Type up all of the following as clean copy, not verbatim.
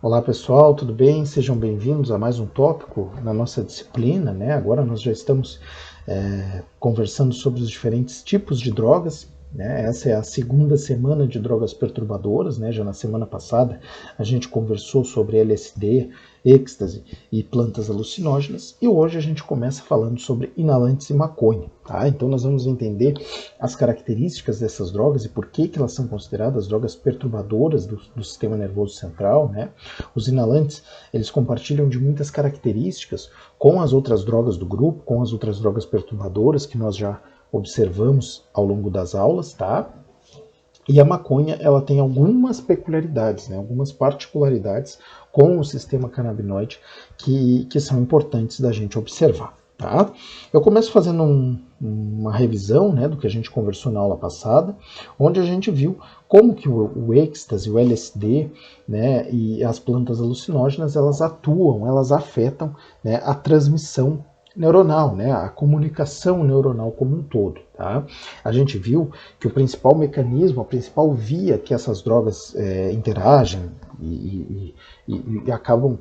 Olá pessoal, tudo bem? Sejam bem-vindos a mais um tópico na nossa disciplina, né? Agora nós já estamos conversando sobre os diferentes tipos de drogas, né? Essa é a segunda semana de drogas perturbadoras, né? Já na semana passada a gente conversou sobre LSD, êxtase e plantas alucinógenas, e hoje a gente começa falando sobre inalantes e maconha, tá? Então nós vamos entender as características dessas drogas e por que elas são consideradas drogas perturbadoras do sistema nervoso central, né? Os inalantes, eles compartilham de muitas características com as outras drogas do grupo, com as outras drogas perturbadoras que nós já observamos ao longo das aulas, tá? E a maconha, ela tem algumas peculiaridades, né? Algumas particularidades com o sistema canabinoide que são importantes da gente observar, tá? Eu começo fazendo uma revisão, né, do que a gente conversou na aula passada, onde a gente viu como que o êxtase, o LSD, né, e as plantas alucinógenas, elas atuam, elas afetam, né, a transmissão neuronal, né, a comunicação neuronal como um todo. Tá? A gente viu que o principal mecanismo, a principal via que essas drogas interagem e acabam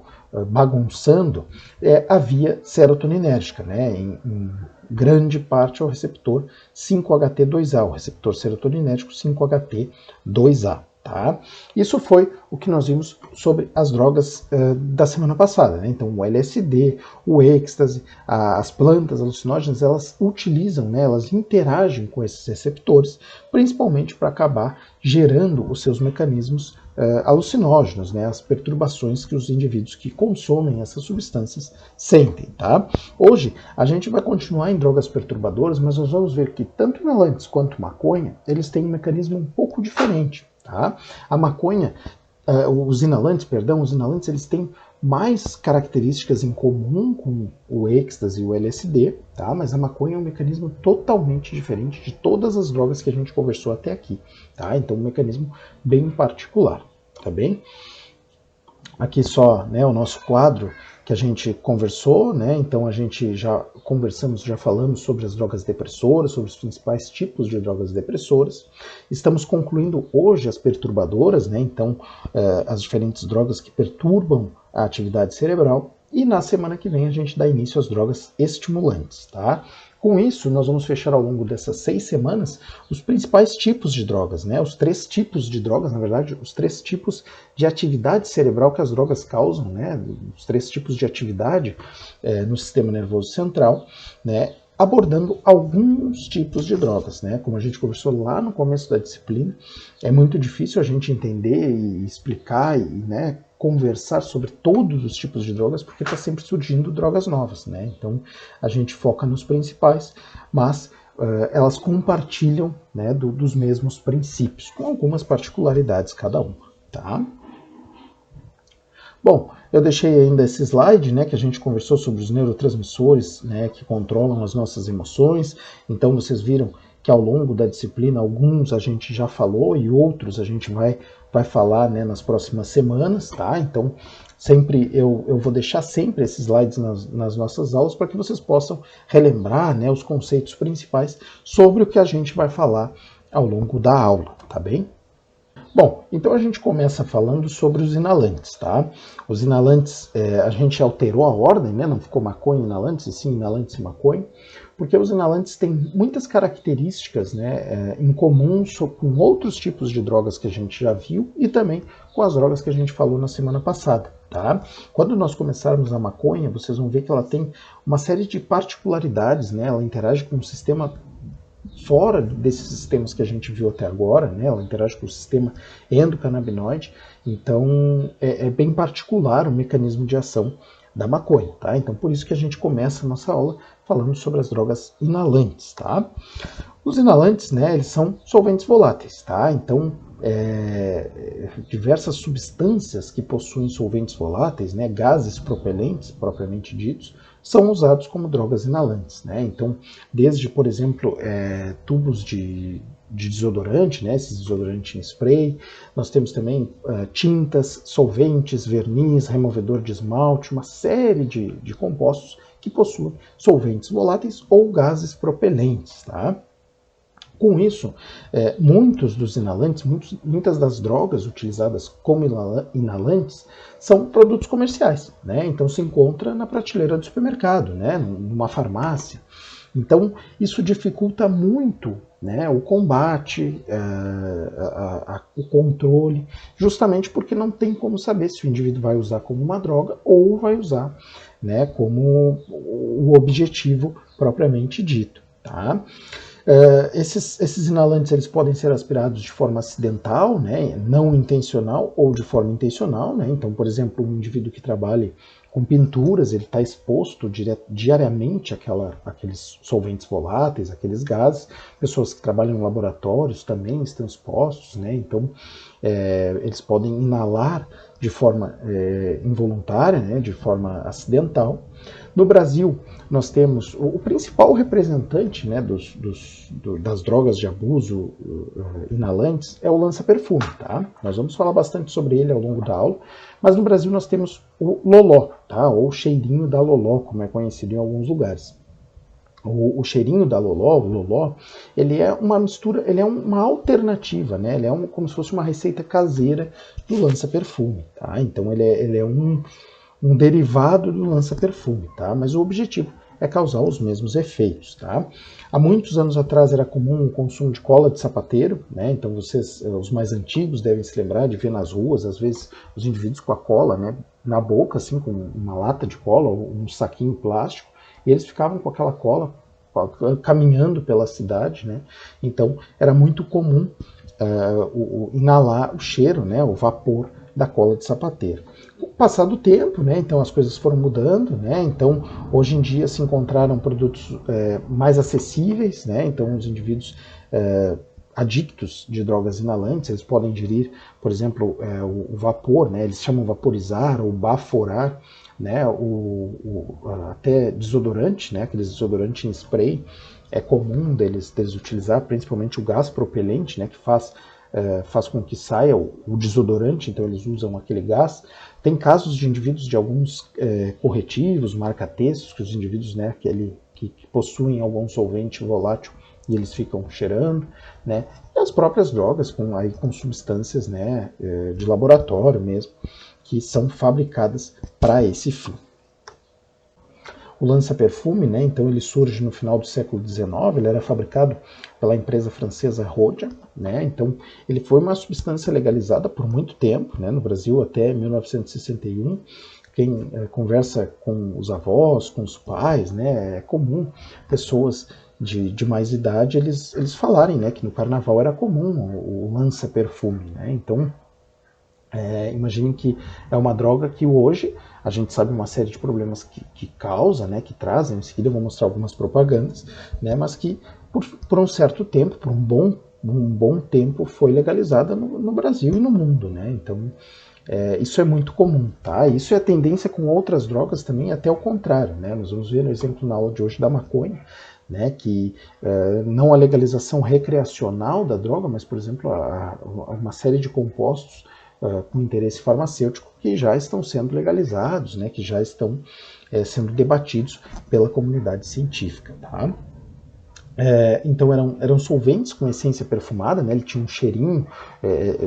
bagunçando é a via serotoninérgica, né? Em grande parte ao receptor 5-HT2A, o receptor serotoninérgico 5-HT2A. Tá? Isso foi o que nós vimos sobre as drogas da semana passada, né? Então o LSD, o êxtase, as plantas alucinógenas, elas utilizam, né, elas interagem com esses receptores, principalmente para acabar gerando os seus mecanismos alucinógenos, né, as perturbações que os indivíduos que consomem essas substâncias sentem. Tá? Hoje a gente vai continuar em drogas perturbadoras, mas nós vamos ver que tanto inalantes quanto maconha, eles têm um mecanismo um pouco diferente. Tá? A maconha, os inalantes, eles têm mais características em comum com o êxtase e o LSD, tá? Mas a maconha é um mecanismo totalmente diferente de todas as drogas que a gente conversou até aqui, tá? Então um mecanismo bem particular, tá bem? Aqui só, né, o nosso quadro que a gente conversou, né? Então a gente já conversamos, já falamos sobre as drogas depressoras, sobre os principais tipos de drogas depressoras. Estamos concluindo hoje as perturbadoras, né? Então as diferentes drogas que perturbam a atividade cerebral. E na semana que vem a gente dá início às drogas estimulantes, tá? Com isso, nós vamos fechar ao longo dessas 6 semanas os principais tipos de drogas, né? Os 3 tipos de drogas, na verdade, os 3 tipos de atividade cerebral que as drogas causam, né? Os 3 tipos de atividade no sistema nervoso central, né? Abordando alguns tipos de drogas, né? Como a gente conversou lá no começo da disciplina, é muito difícil a gente entender e explicar e, né, conversar sobre todos os tipos de drogas, porque está sempre surgindo drogas novas, né? Então a gente foca nos principais, mas elas compartilham, né, dos mesmos princípios, com algumas particularidades cada uma, tá? Bom, eu deixei ainda esse slide, né, que a gente conversou sobre os neurotransmissores, né, que controlam as nossas emoções. Então vocês viram que ao longo da disciplina alguns a gente já falou e outros a gente vai falar, né, nas próximas semanas, tá? Então sempre eu vou deixar sempre esses slides nas nossas aulas para que vocês possam relembrar, né, os conceitos principais sobre o que a gente vai falar ao longo da aula, tá bem? Bom, então a gente começa falando sobre os inalantes, tá? Os inalantes, a gente alterou a ordem, né? Não ficou maconha e inalantes, e sim inalantes e maconha, porque os inalantes têm muitas características, né, em comum com outros tipos de drogas que a gente já viu e também com as drogas que a gente falou na semana passada, tá? Quando nós começarmos a maconha, vocês vão ver que ela tem uma série de particularidades, né? Ela interage com o sistema fora desses sistemas que a gente viu até agora, né? Ela interage com o sistema endocannabinoide, então é bem particular o mecanismo de ação da maconha, tá? Então por isso que a gente começa a nossa aula falando sobre as drogas inalantes, tá? Os inalantes, né, eles são solventes voláteis, tá? Então diversas substâncias que possuem solventes voláteis, né, gases propelentes, propriamente ditos, são usados como drogas inalantes, né? Então, desde, por exemplo, tubos de desodorante, né? Esses desodorantes em spray, nós temos também tintas, solventes, verniz, removedor de esmalte, uma série de compostos que possuem solventes voláteis ou gases propelentes, tá? Com isso, muitos dos inalantes, muitas das drogas utilizadas como inalantes são produtos comerciais, né? Então se encontra na prateleira do supermercado, né? Numa farmácia. Então isso dificulta muito, né, o combate, o controle, justamente porque não tem como saber se o indivíduo vai usar como uma droga ou vai usar, né, como o objetivo propriamente dito. Tá? Esses inalantes eles podem ser aspirados de forma acidental, né, não intencional ou de forma intencional. Né? Então, por exemplo, um indivíduo que trabalhe com pinturas, ele está exposto diariamente àqueles solventes voláteis, aqueles gases. Pessoas que trabalham em laboratórios também estão expostos, né? Então, eles podem inalar de forma involuntária, né? De forma acidental. No Brasil, nós temos o principal representante, né, das drogas de abuso inalantes é o lança-perfume. Tá? Nós vamos falar bastante sobre ele ao longo da aula, mas no Brasil nós temos o loló, tá? Ou cheirinho da loló, como é conhecido em alguns lugares. O cheirinho da loló, o loló, ele é uma mistura, ele é uma alternativa, né? Ele é como se fosse uma receita caseira do lança-perfume. Tá? Então ele é um derivado do lança-perfume, tá? Mas o objetivo é causar os mesmos efeitos, tá? Há muitos anos atrás era comum o consumo de cola de sapateiro, né? Então vocês, os mais antigos, devem se lembrar de ver nas ruas, às vezes, os indivíduos com a cola, né, na boca, assim, com uma lata de cola ou um saquinho plástico, e eles ficavam com aquela cola caminhando pela cidade, né? Então era muito comum inalar o cheiro, né, o vapor da cola de sapateiro. Com o passar do tempo, né, então as coisas foram mudando, né, então hoje em dia se encontraram produtos mais acessíveis, né, então os indivíduos adictos de drogas inalantes, eles podem ingerir, por exemplo, o vapor, né, eles chamam vaporizar ou baforar, né, até desodorante, né, aqueles desodorantes em spray, é comum deles utilizar, principalmente o gás propelente, né, que faz com que saia o desodorante, então eles usam aquele gás. Tem casos de indivíduos de alguns corretivos, marca-textos, que os indivíduos, né, que possuem algum solvente volátil e eles ficam cheirando, né, e as próprias drogas com substâncias, né, de laboratório mesmo, que são fabricadas para esse fim. O lança-perfume, né, então ele surge no final do século XIX, ele era fabricado pela empresa francesa Rodia, né, então ele foi uma substância legalizada por muito tempo, né, no Brasil até 1961. Quem conversa com os avós, com os pais, né, é comum pessoas de mais idade eles falarem, né, que no carnaval era comum o lança-perfume, né, então imaginem que é uma droga que hoje a gente sabe uma série de problemas que causa, né, que trazem. Em seguida eu vou mostrar algumas propagandas, né, mas que por um certo tempo, por um bom tempo, foi legalizada no Brasil e no mundo, né? Então isso é muito comum, tá? Isso é a tendência com outras drogas também, até o contrário, né? Nós vamos ver no exemplo na aula de hoje da maconha, né, que não a legalização recreacional da droga, mas, por exemplo, uma série de compostos com interesse farmacêutico que já estão sendo legalizados, né, que já estão sendo debatidos pela comunidade científica. Tá? Então eram solventes com essência perfumada, né? Ele tinha um cheirinho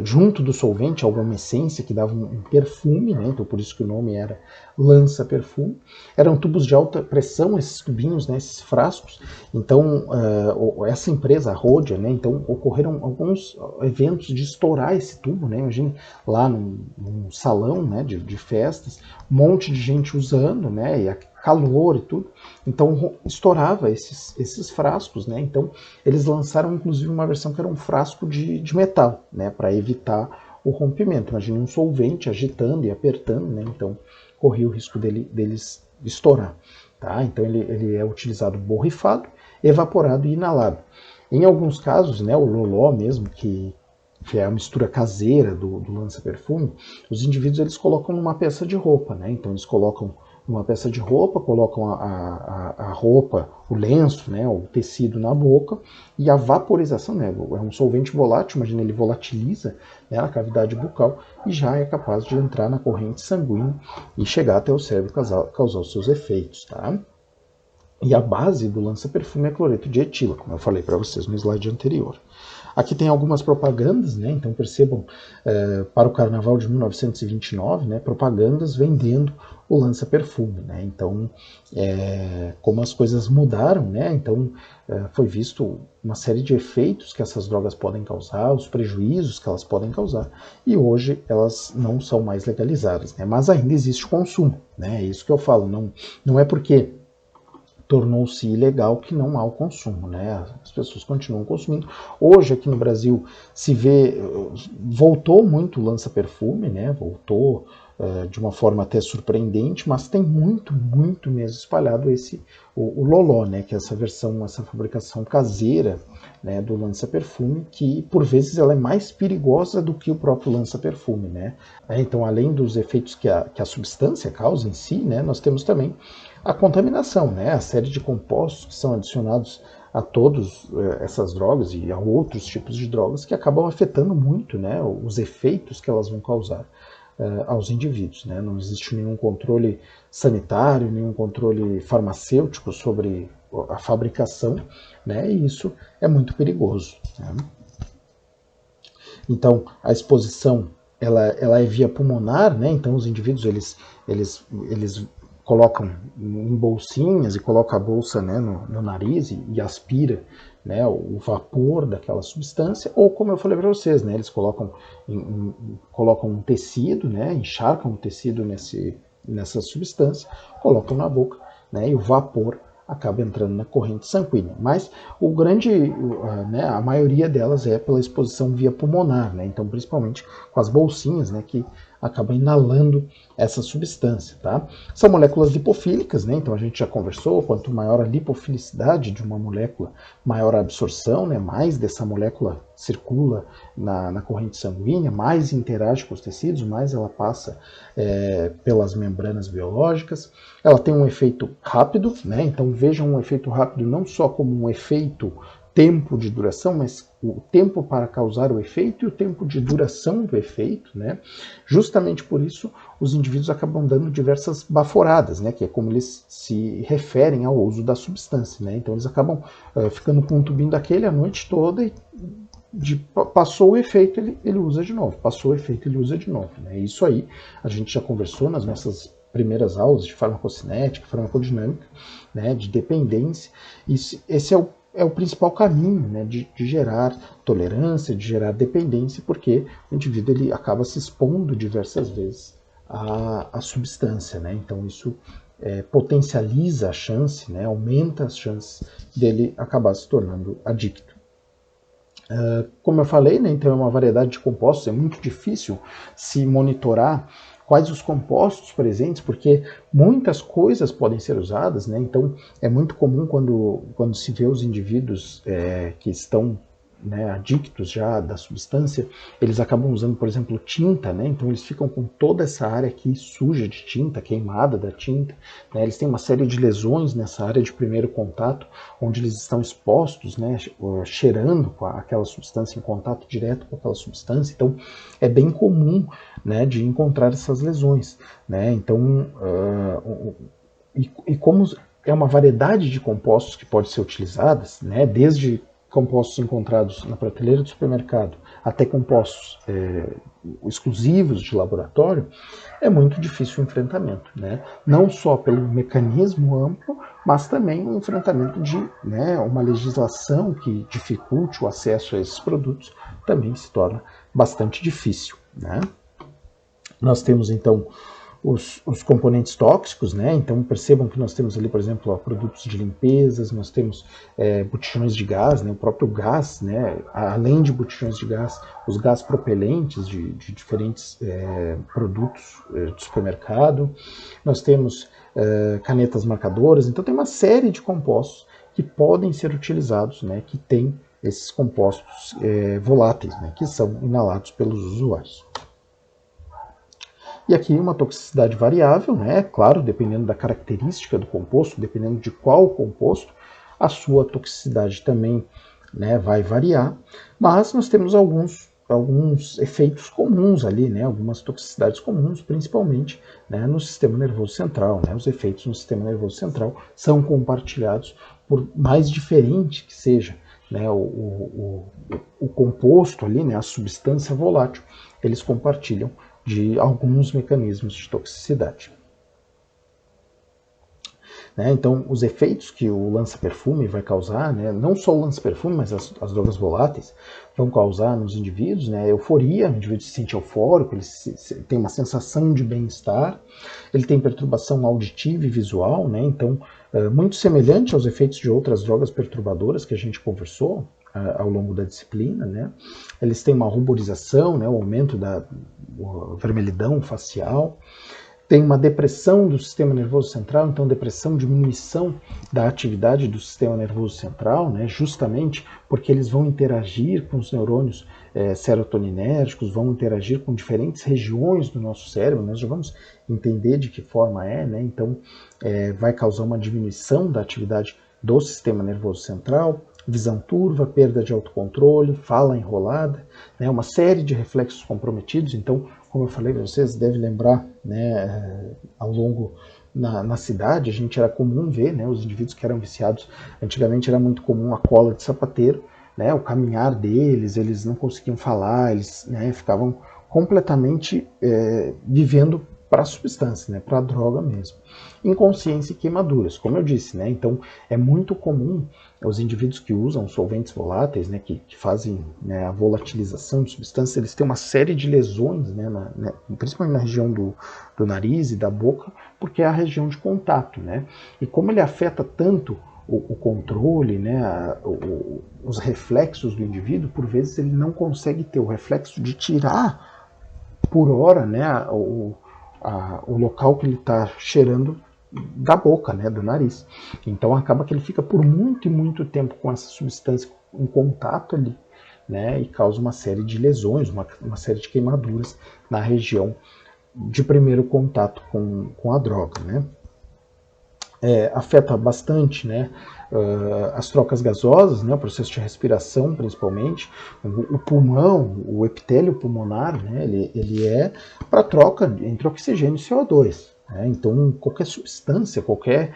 junto do solvente, alguma essência que dava um perfume, né? Então por isso que o nome era lança-perfume. Eram tubos de alta pressão, esses tubinhos, né? Esses frascos. Então essa empresa, a Rodia, né? Então ocorreram alguns eventos de estourar esse tubo, né? Imagine lá num salão, né? de festas, um monte de gente usando, né? E calor e tudo, então estourava esses frascos, né? Então eles lançaram inclusive uma versão que era um frasco de metal, né? Para evitar o rompimento. Imagine um solvente agitando e apertando, né? Então corria o risco deles estourar, tá? Então ele é utilizado borrifado, evaporado e inalado. Em alguns casos, né? O loló mesmo, que é a mistura caseira do lança-perfume, os indivíduos eles colocam numa peça de roupa, né? Então eles colocam uma peça de roupa, colocam a roupa, o lenço, né, o tecido na boca, e a vaporização, né, é um solvente volátil, imagina, ele volatiliza, né, a cavidade bucal e já é capaz de entrar na corrente sanguínea e chegar até o cérebro e causar os seus efeitos. Tá? E a base do lança-perfume é cloreto de etila, como eu falei para vocês no slide anterior. Aqui tem algumas propagandas, né? Então percebam, para o Carnaval de 1929, né, propagandas vendendo o lança-perfume, né? Então, como as coisas mudaram, né? Então, foi visto uma série de efeitos que essas drogas podem causar, os prejuízos que elas podem causar, e hoje elas não são mais legalizadas, né? Mas ainda existe consumo, né? É isso que eu falo, não é porque tornou-se ilegal que não há o consumo, né? As pessoas continuam consumindo. Hoje aqui no Brasil se vê, voltou muito o lança-perfume, né? Voltou de uma forma até surpreendente, mas tem muito mesmo espalhado o loló, né? Que é essa versão, essa fabricação caseira, né, do lança-perfume, que por vezes ela é mais perigosa do que o próprio lança-perfume, né? Então, além dos efeitos que a substância causa em si, né, nós temos também a contaminação, né? A série de compostos que são adicionados a todas essas drogas e a outros tipos de drogas que acabam afetando muito, né, os efeitos que elas vão causar aos indivíduos, né? Não existe nenhum controle sanitário, nenhum controle farmacêutico sobre a fabricação, né? E isso é muito perigoso, né? Então, a exposição ela é via pulmonar, né? Então, os indivíduos eles colocam em bolsinhas e colocam a bolsa, né, no nariz e aspira, né, o vapor daquela substância, ou como eu falei para vocês, né, eles colocam um tecido, né, encharcam o tecido nessa substância, colocam na boca, né, e o vapor acaba entrando na corrente sanguínea. Mas né, a maioria delas é pela exposição via pulmonar, né? Então principalmente com as bolsinhas, né, que acabam inalando essa substância, tá? São moléculas lipofílicas, né? Então a gente já conversou, quanto maior a lipofilicidade de uma molécula, maior a absorção, né? Mais dessa molécula circula na corrente sanguínea, mais interage com os tecidos, mais ela passa pelas membranas biológicas. Ela tem um efeito rápido, né? Então vejam um efeito rápido não só como um efeito tempo de duração, mas o tempo para causar o efeito e o tempo de duração do efeito, né? Justamente por isso os indivíduos acabam dando diversas baforadas, né? Que é como eles se referem ao uso da substância, né? Então eles acabam ficando com um tubinho daquele a noite toda e passou o efeito, ele usa de novo, passou o efeito, ele usa de novo, né? Isso aí a gente já conversou nas nossas primeiras aulas de farmacocinética, farmacodinâmica, né, de dependência. Esse é o principal caminho, né, de gerar tolerância, de gerar dependência, porque o indivíduo ele acaba se expondo diversas vezes à substância, né? Então isso potencializa a chance, né, aumenta as chances dele acabar se tornando adicto. Como eu falei, né, então é uma variedade de compostos, é muito difícil se monitorar quais os compostos presentes, porque muitas coisas podem ser usadas, né? Então é muito comum quando se vê os indivíduos que estão, né, adictos já da substância, eles acabam usando, por exemplo, tinta, né? Então eles ficam com toda essa área aqui suja de tinta, queimada da tinta, né? Eles têm uma série de lesões nessa área de primeiro contato, onde eles estão expostos, né, cheirando com aquela substância, em contato direto com aquela substância. Então é bem comum, né, de encontrar essas lesões, né? Então como é uma variedade de compostos que pode ser utilizadas, né, desde compostos encontrados na prateleira do supermercado até compostos exclusivos de laboratório, é muito difícil o enfrentamento, né? Não só pelo mecanismo amplo, mas também o enfrentamento de, né, uma legislação que dificulte o acesso a esses produtos também se torna bastante difícil, né? Nós temos então os componentes tóxicos, né? Então percebam que nós temos ali, por exemplo, produtos de limpezas, nós temos botijões de gás, né? O próprio gás, né? Além de botijões de gás, os gás propelentes de diferentes produtos de supermercado. Nós temos canetas marcadoras, então tem uma série de compostos que podem ser utilizados, né? Que tem esses compostos voláteis, né? Que são inalados pelos usuários. E aqui uma toxicidade variável, né? Claro, dependendo da característica do composto, dependendo de qual composto, a sua toxicidade também, né, vai variar. Mas nós temos alguns alguns efeitos comuns ali, né, algumas toxicidades comuns, principalmente, né, no sistema nervoso central, né, os efeitos no sistema nervoso central são compartilhados, por mais diferente que seja, né, o composto ali, né, a substância volátil, eles compartilham de alguns mecanismos de toxicidade. Né? Então, os efeitos que o lança-perfume vai causar, né? Não só o lança-perfume, mas as drogas voláteis, vão causar nos indivíduos, né? Euforia, o indivíduo se sente eufórico, ele tem uma sensação de bem-estar, ele tem perturbação auditiva e visual, né? Então, muito semelhante aos efeitos de outras drogas perturbadoras que a gente conversou ao longo da disciplina, né? Eles têm uma ruborização, né? O aumento da vermelhidão facial, tem uma depressão do sistema nervoso central, então depressão, diminuição da atividade do sistema nervoso central, né, justamente porque eles vão interagir com os neurônios serotoninérgicos, vão interagir com diferentes regiões do nosso cérebro, nós já vamos entender de que forma né, então vai causar uma diminuição da atividade do sistema nervoso central, visão turva, perda de autocontrole, fala enrolada, né, uma série de reflexos comprometidos. Então, como eu falei para vocês, deve lembrar, né, ao longo na cidade, a gente era comum ver, né, os indivíduos que eram viciados, antigamente era muito comum a cola de sapateiro, né, o caminhar deles, eles não conseguiam falar, eles, né, ficavam completamente vivendo para a substância, né, para a droga mesmo. Inconsciência e queimaduras, como eu disse, né, então é muito comum os indivíduos que usam solventes voláteis, né, que fazem, né, a volatilização de substâncias, eles têm uma série de lesões, né, principalmente na região do nariz e da boca, porque é a região de contato, né, e como ele afeta tanto o controle, né, os reflexos do indivíduo, por vezes ele não consegue ter o reflexo de tirar por hora, né, o local que ele está cheirando da boca, né, do nariz. Então acaba que ele fica por muito e muito tempo com essa substância em contato ali, né, e causa uma série de lesões, uma série de queimaduras na região de primeiro contato com a droga, né. Afeta bastante, né, as trocas gasosas, né, o processo de respiração principalmente, o pulmão, o epitélio pulmonar, né, ele é para troca entre oxigênio e CO2. Né, então qualquer substância, qualquer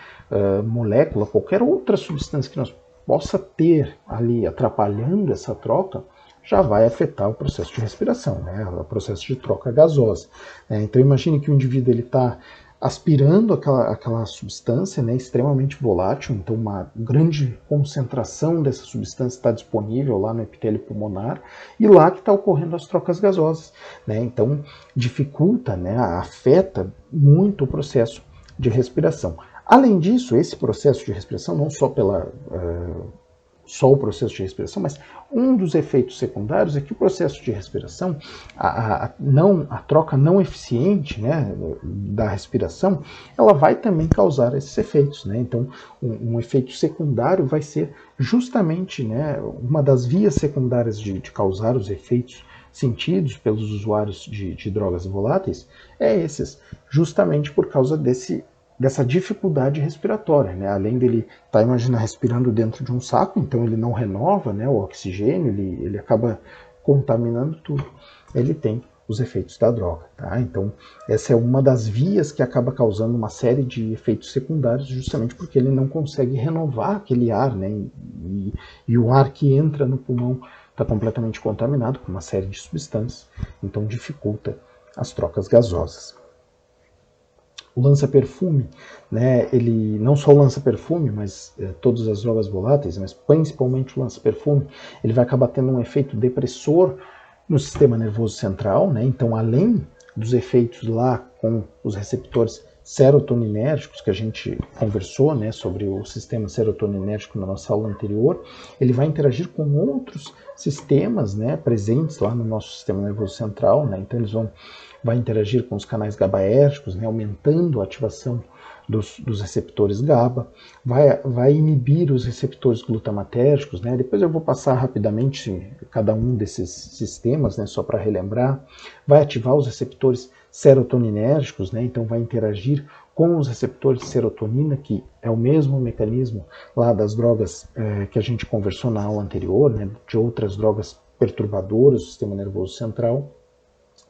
molécula, qualquer outra substância que nós possa ter ali atrapalhando essa troca, já vai afetar o processo de respiração, né, o processo de troca gasosa. Então imagine que o indivíduo está aspirando aquela substância, né, extremamente volátil, então uma grande concentração dessa substância está disponível lá no epitélio pulmonar, e lá que está ocorrendo as trocas gasosas, né, então dificulta, né, afeta muito o processo de respiração. Além disso, esse processo de respiração, não só só o processo de respiração, mas um dos efeitos secundários é que o processo de respiração, a troca não eficiente, né, da respiração, ela vai também causar esses efeitos, né? Então, um efeito secundário vai ser justamente, né, uma das vias secundárias de causar os efeitos sentidos pelos usuários de drogas voláteis, esses, justamente por causa dessa dificuldade respiratória, né? Além dele estar, imagina, respirando dentro de um saco, então ele não renova, né, o oxigênio, ele acaba contaminando tudo. Ele tem os efeitos da droga, tá? Então essa é uma das vias que acaba causando uma série de efeitos secundários, justamente porque ele não consegue renovar aquele ar, né? E o ar que entra no pulmão está completamente contaminado com uma série de substâncias, então dificulta as trocas gasosas. O lança-perfume, né, ele não só o lança-perfume, mas todas as drogas voláteis, mas principalmente o lança-perfume, ele vai acabar tendo um efeito depressor no sistema nervoso central, né? Então, além dos efeitos lá com os receptores serotoninérgicos que a gente conversou, né, sobre o sistema serotoninérgico na nossa aula anterior, ele vai interagir com outros sistemas, né, presentes lá no nosso sistema nervoso central, né? Então eles vai interagir com os canais GABAérgicos, né, aumentando a ativação dos receptores GABA, vai inibir os receptores glutamatérgicos, né? Depois eu vou passar rapidamente cada um desses sistemas, né, só para relembrar. Vai ativar os receptores serotoninérgicos, né? Então vai interagir com os receptores de serotonina, que é o mesmo mecanismo lá das drogas que a gente conversou na aula anterior, né, de outras drogas perturbadoras do sistema nervoso central,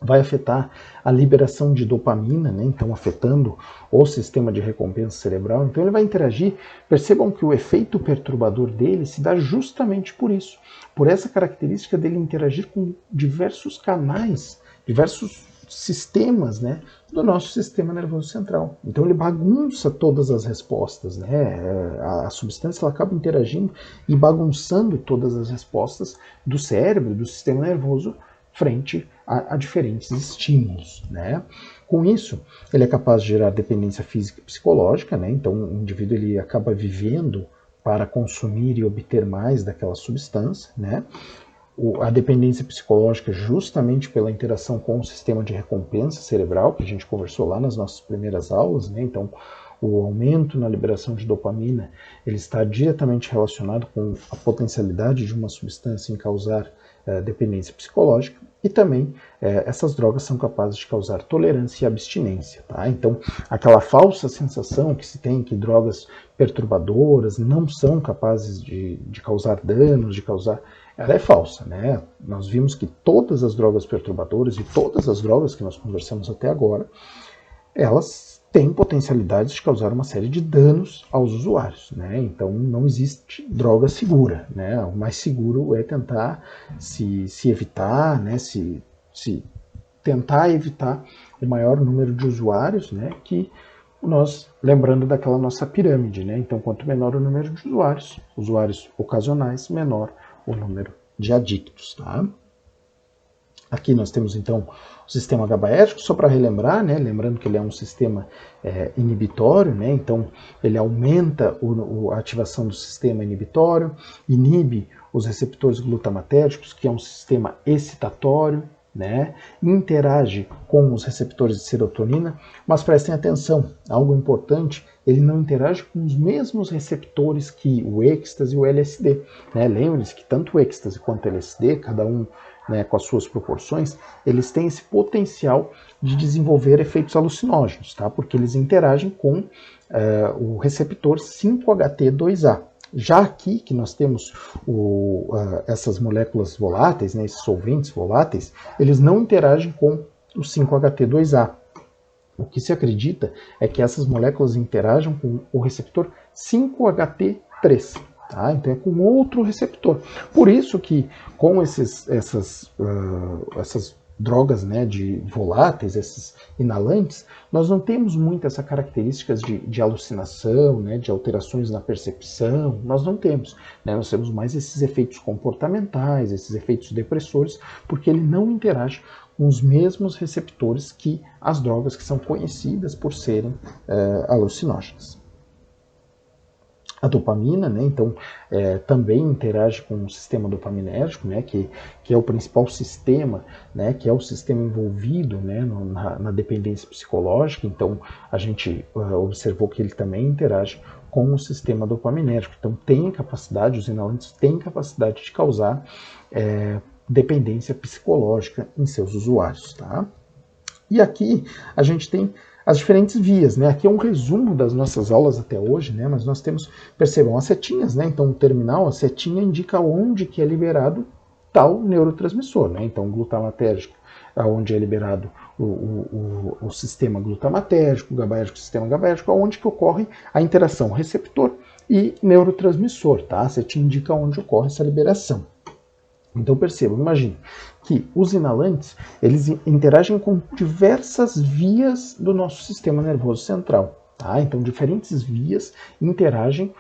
vai afetar a liberação de dopamina, né? Então afetando o sistema de recompensa cerebral. Então ele vai interagir. Percebam que o efeito perturbador dele se dá justamente por isso, por essa característica dele interagir com diversos canais, diversos sistemas, né, do nosso sistema nervoso central. Então ele bagunça todas as respostas, né? A substância ela acaba interagindo e bagunçando todas as respostas do cérebro, do sistema nervoso, frente a diferentes estímulos, né? Com isso, ele é capaz de gerar dependência física e psicológica, né? Então o indivíduo ele acaba vivendo para consumir e obter mais daquela substância, né? A dependência psicológica justamente pela interação com o sistema de recompensa cerebral, que a gente conversou lá nas nossas primeiras aulas, né? Então, o aumento na liberação de dopamina, ele está diretamente relacionado com a potencialidade de uma substância em causar dependência psicológica, e também essas drogas são capazes de causar tolerância e abstinência, tá? Então, aquela falsa sensação que se tem que drogas perturbadoras não são capazes de causar danos, ela é falsa, né? Nós vimos que todas as drogas perturbadoras e todas as drogas que nós conversamos até agora, elas têm potencialidades de causar uma série de danos aos usuários, né? Então não existe droga segura, né? O mais seguro é tentar se evitar, né? Se tentar evitar o maior número de usuários, né? Que nós, lembrando daquela nossa pirâmide, né? Então quanto menor o número de usuários ocasionais, menor o número de adictos, tá? Aqui nós temos então o sistema GABAérgico, só para relembrar, né? Lembrando que ele é um sistema inibitório, né? Então ele aumenta a ativação do sistema inibitório, inibe os receptores glutamatérgicos, que é um sistema excitatório, né? Interage com os receptores de serotonina, mas prestem atenção, algo importante, ele não interage com os mesmos receptores que o êxtase e o LSD, né? Lembre-se que tanto o êxtase quanto o LSD, cada um, né, com as suas proporções, eles têm esse potencial de desenvolver efeitos alucinógenos, tá? Porque eles interagem com o receptor 5-HT2A. Já aqui que nós temos essas moléculas voláteis, né, esses solventes voláteis, eles não interagem com o 5-HT2A. O que se acredita é que essas moléculas interagem com o receptor 5-HT3. Tá? Então é com outro receptor. Por isso que com essas drogas, né, de voláteis, esses inalantes, nós não temos muito essa características de alucinação, né, de alterações na percepção, nós não temos. Né? Nós temos mais esses efeitos comportamentais, esses efeitos depressores, porque ele não interage com os mesmos receptores que as drogas que são conhecidas por serem alucinógenas. A dopamina, né, então, também interage com o sistema dopaminérgico, né, que é o principal sistema, né, que é o sistema envolvido, né, na dependência psicológica. Então, a gente observou que ele também interage com o sistema dopaminérgico. Então, tem capacidade, os inalantes têm capacidade de causar dependência psicológica em seus usuários. Tá? E aqui a gente tem as diferentes vias, né? Aqui é um resumo das nossas aulas até hoje, né? Mas nós temos, percebam, as setinhas, né? Então o terminal, a setinha indica onde que é liberado tal neurotransmissor, né? Então o glutamatérgico, onde é liberado o sistema glutamatérgico, o GABAérgico, o sistema GABAérgico, onde que ocorre a interação receptor e neurotransmissor, tá? A setinha indica onde ocorre essa liberação. Então percebam, imagine que os inalantes, eles interagem com diversas vias do nosso sistema nervoso central. Tá? Então diferentes vias interagem,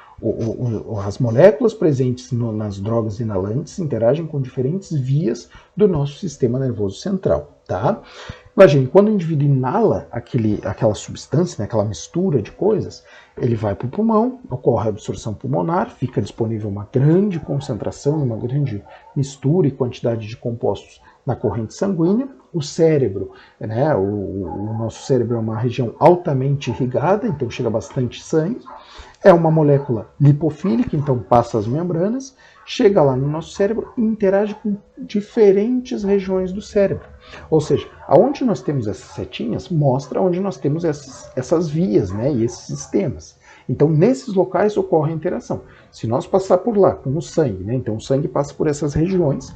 as moléculas presentes nas drogas inalantes interagem com diferentes vias do nosso sistema nervoso central. Tá? Imagine, quando o indivíduo inala aquela substância, né, aquela mistura de coisas, ele vai para o pulmão, ocorre a absorção pulmonar, fica disponível uma grande concentração, uma grande mistura e quantidade de compostos na corrente sanguínea. O cérebro, né, o nosso cérebro é uma região altamente irrigada, então chega bastante sangue. É uma molécula lipofílica, então passa as membranas, chega lá no nosso cérebro e interage com diferentes regiões do cérebro. Ou seja, aonde nós temos essas setinhas, mostra onde nós temos essas vias, né, e esses sistemas. Então, nesses locais ocorre a interação. Se nós passar por lá com o sangue, né, então o sangue passa por essas regiões,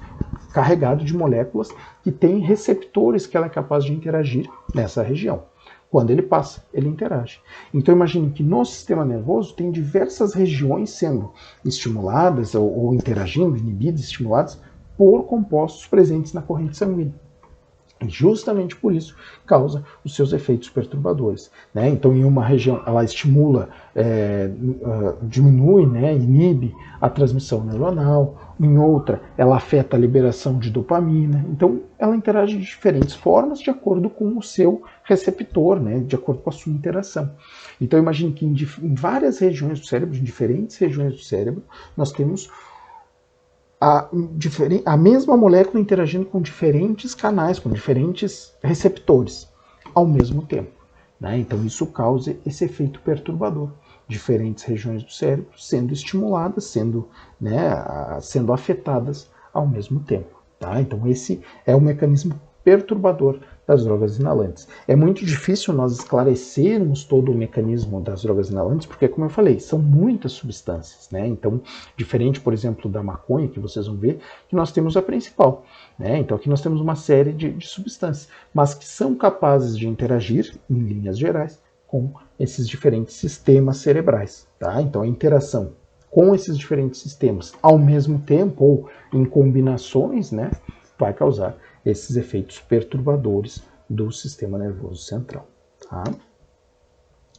carregado de moléculas que têm receptores que ela é capaz de interagir nessa região. Quando ele passa, ele interage. Então imagine que no sistema nervoso tem diversas regiões sendo estimuladas ou interagindo, inibidas, estimuladas por compostos presentes na corrente sanguínea. E justamente por isso causa os seus efeitos perturbadores, né? Então, em uma região, ela estimula, diminui, né, inibe a transmissão neuronal, em outra, ela afeta a liberação de dopamina. Então, ela interage de diferentes formas de acordo com o seu receptor, né, de acordo com a sua interação. Então, imagine que em várias regiões do cérebro, em diferentes regiões do cérebro, nós temos a mesma molécula interagindo com diferentes canais, com diferentes receptores, ao mesmo tempo, né? Então isso causa esse efeito perturbador. Diferentes regiões do cérebro sendo estimuladas, sendo afetadas ao mesmo tempo. Tá? Então esse é o mecanismo perturbador das drogas inalantes. É muito difícil nós esclarecermos todo o mecanismo das drogas inalantes, porque, como eu falei, são muitas substâncias, né? Então, diferente, por exemplo, da maconha, que vocês vão ver, que nós temos a principal, né? Então, aqui nós temos uma série de substâncias, mas que são capazes de interagir, em linhas gerais, com esses diferentes sistemas cerebrais, tá? Então, a interação com esses diferentes sistemas ao mesmo tempo, ou em combinações, né, vai causar esses efeitos perturbadores do sistema nervoso central. Tá?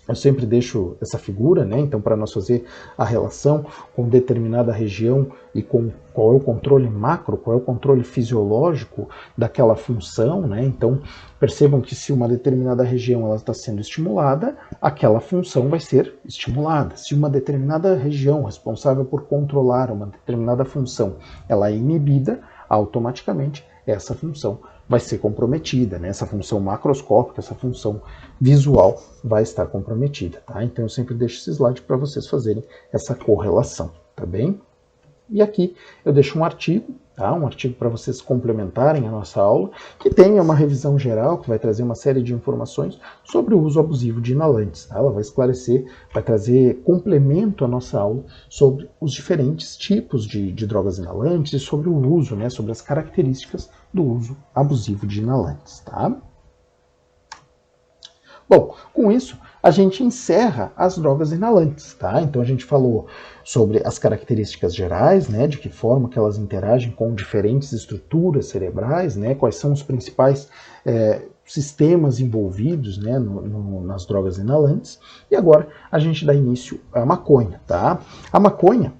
Eu sempre deixo essa figura, né? Então, para nós fazer a relação com determinada região e com qual é o controle macro, qual é o controle fisiológico daquela função, né? Então, percebam que se uma determinada região ela está sendo estimulada, aquela função vai ser estimulada. Se uma determinada região responsável por controlar uma determinada função ela é inibida, automaticamente essa função vai ser comprometida, né? Essa função macroscópica, essa função visual vai estar comprometida, tá? Então eu sempre deixo esse slide para vocês fazerem essa correlação, tá bem? E aqui eu deixo um artigo, tá? Um artigo para vocês complementarem a nossa aula, que tem uma revisão geral, que vai trazer uma série de informações sobre o uso abusivo de inalantes, tá? Ela vai esclarecer, vai trazer complemento à nossa aula sobre os diferentes tipos de drogas inalantes e sobre o uso, né? Sobre as características do uso abusivo de inalantes, tá? Bom, com isso, a gente encerra as drogas inalantes, tá? Então a gente falou sobre as características gerais, né? De que forma que elas interagem com diferentes estruturas cerebrais, né? Quais são os principais sistemas envolvidos, né, nas drogas inalantes. E agora a gente dá início à maconha, tá? A maconha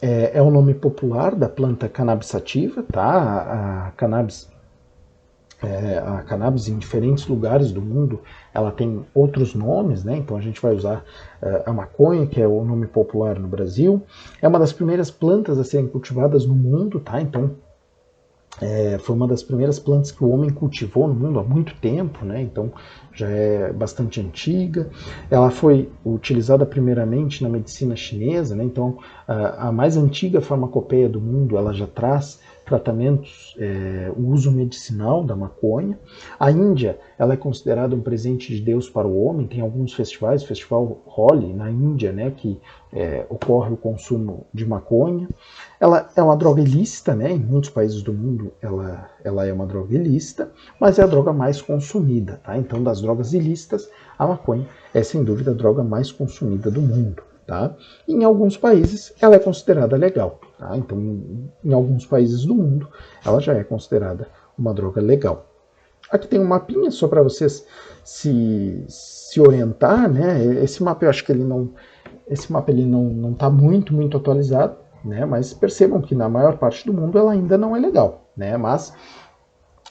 é o nome popular da planta cannabis sativa, tá? A cannabis em diferentes lugares do mundo, ela tem outros nomes, né? Então a gente vai usar a maconha, que é o nome popular no Brasil. É uma das primeiras plantas a serem cultivadas no mundo, tá? Então foi uma das primeiras plantas que o homem cultivou no mundo há muito tempo, né? Então já é bastante antiga. Ela foi utilizada primeiramente na medicina chinesa, né? Então a mais antiga farmacopeia do mundo, ela já traz tratamentos, o uso medicinal da maconha. A Índia, ela é considerada um presente de Deus para o homem. Tem alguns festivais, o Festival Holi na Índia, né, que ocorre o consumo de maconha. Ela é uma droga ilícita, né, em muitos países do mundo ela é uma droga ilícita, mas é a droga mais consumida, tá? Então, das drogas ilícitas, a maconha é sem dúvida a droga mais consumida do mundo. Tá? Em alguns países ela é considerada legal, tá? Então em alguns países do mundo ela já é considerada uma droga legal. Aqui tem um mapinha só para vocês se orientar, né? Esse mapa eu acho que ele não está muito atualizado, né? Mas percebam que na maior parte do mundo ela ainda não é legal, né? Mas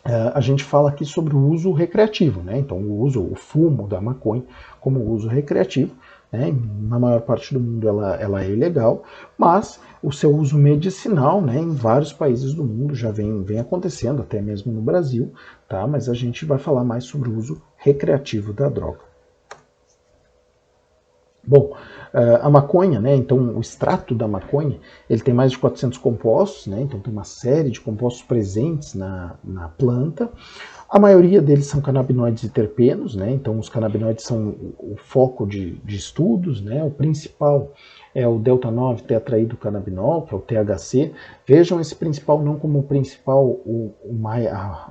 a gente fala aqui sobre o uso recreativo, né? Então o fumo da maconha como uso recreativo. Na maior parte do mundo ela é ilegal, mas o seu uso medicinal, né, em vários países do mundo já vem acontecendo, até mesmo no Brasil, tá? Mas a gente vai falar mais sobre o uso recreativo da droga. Bom, a maconha, né, então o extrato da maconha, ele tem mais de 400 compostos, né, então tem uma série de compostos presentes na planta. A maioria deles são canabinoides e terpenos, né? Então os canabinoides são o foco de estudos, né? O principal é o delta-9 tetraidrocannabinol, que é o THC. Vejam esse principal não como o principal,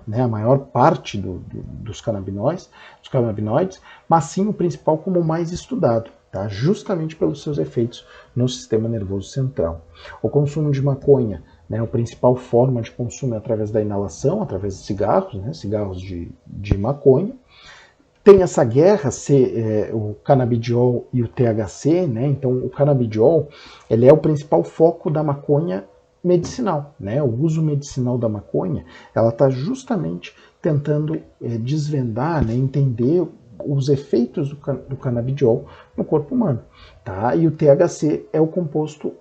né, a maior parte dos canabinoides, mas sim o principal como o mais estudado, tá? Justamente pelos seus efeitos no sistema nervoso central. O consumo de maconha, né, a principal forma de consumo é através da inalação, através de cigarros, né, cigarros de maconha. Tem essa guerra, o canabidiol e o THC, né? Então o canabidiol ele é o principal foco da maconha medicinal, né? O uso medicinal da maconha, ela está justamente tentando desvendar, né? Entender os efeitos do canabidiol no corpo humano, tá? E o THC é o composto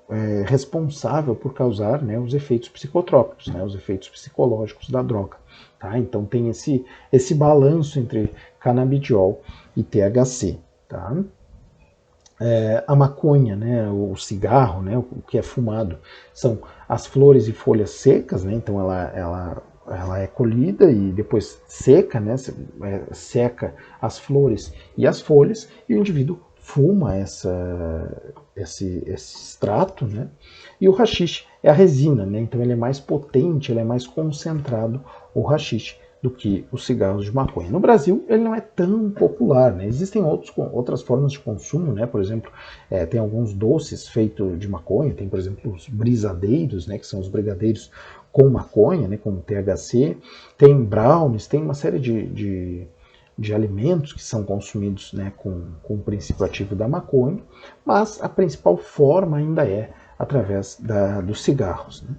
responsável por causar, né, os efeitos psicotrópicos, né? Os efeitos psicológicos da droga. Tá? Então tem esse balanço entre canabidiol e THC. Tá? A maconha, né, o cigarro, né, o que é fumado, são as flores e folhas secas, né, então ela é colhida e depois seca, né, seca as flores e as folhas, e o indivíduo fuma esse extrato, né? E o haxixe é a resina, né? Então ele é mais potente, ele é mais concentrado, o haxixe, do que os cigarros de maconha. No Brasil, ele não é tão popular, né? Existem outras formas de consumo, né? Por exemplo, tem alguns doces feitos de maconha, tem, por exemplo, os brisadeiros, né? Que são os brigadeiros com maconha, né? Com THC, tem brownies, tem uma série de alimentos que são consumidos, né, com o princípio ativo da maconha, mas a principal forma ainda é através dos cigarros. Né?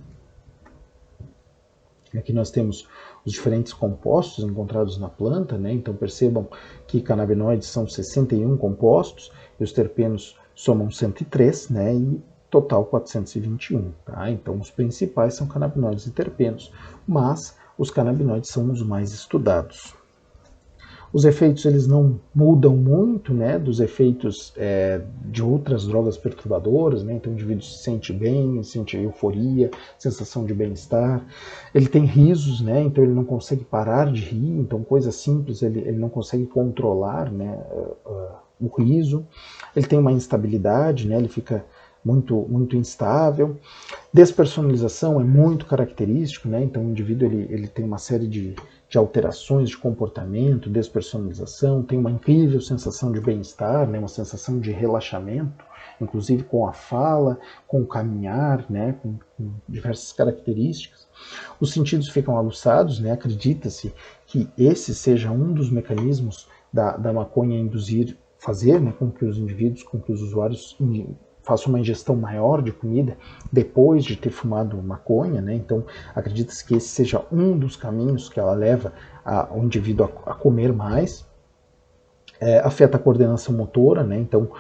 Aqui nós temos os diferentes compostos encontrados na planta, né? Então percebam que canabinoides são 61 compostos e os terpenos somam 103, né? E total 421. Tá? Então os principais são canabinoides e terpenos, mas os canabinoides são os mais estudados. Os efeitos eles não mudam muito, né, dos efeitos de outras drogas perturbadoras, né? Então o indivíduo se sente bem, sente euforia, sensação de bem-estar. Ele tem risos, né? Então ele não consegue parar de rir, então coisa simples ele não consegue controlar, né, o riso. Ele tem uma instabilidade, né? Ele fica muito instável. Despersonalização é muito característico, né? Então o indivíduo ele tem uma série de alterações de comportamento, despersonalização, tem uma incrível sensação de bem-estar, né? Uma sensação de relaxamento, inclusive com a fala, com o caminhar, né? Com diversas características. Os sentidos ficam aguçados, né? Acredita-se que esse seja um dos mecanismos da maconha fazer, né, com que os indivíduos, com que os usuários faça uma ingestão maior de comida depois de ter fumado maconha, né? Então acredita-se que esse seja um dos caminhos que ela leva o indivíduo a comer mais. Afeta a coordenação motora, né? Então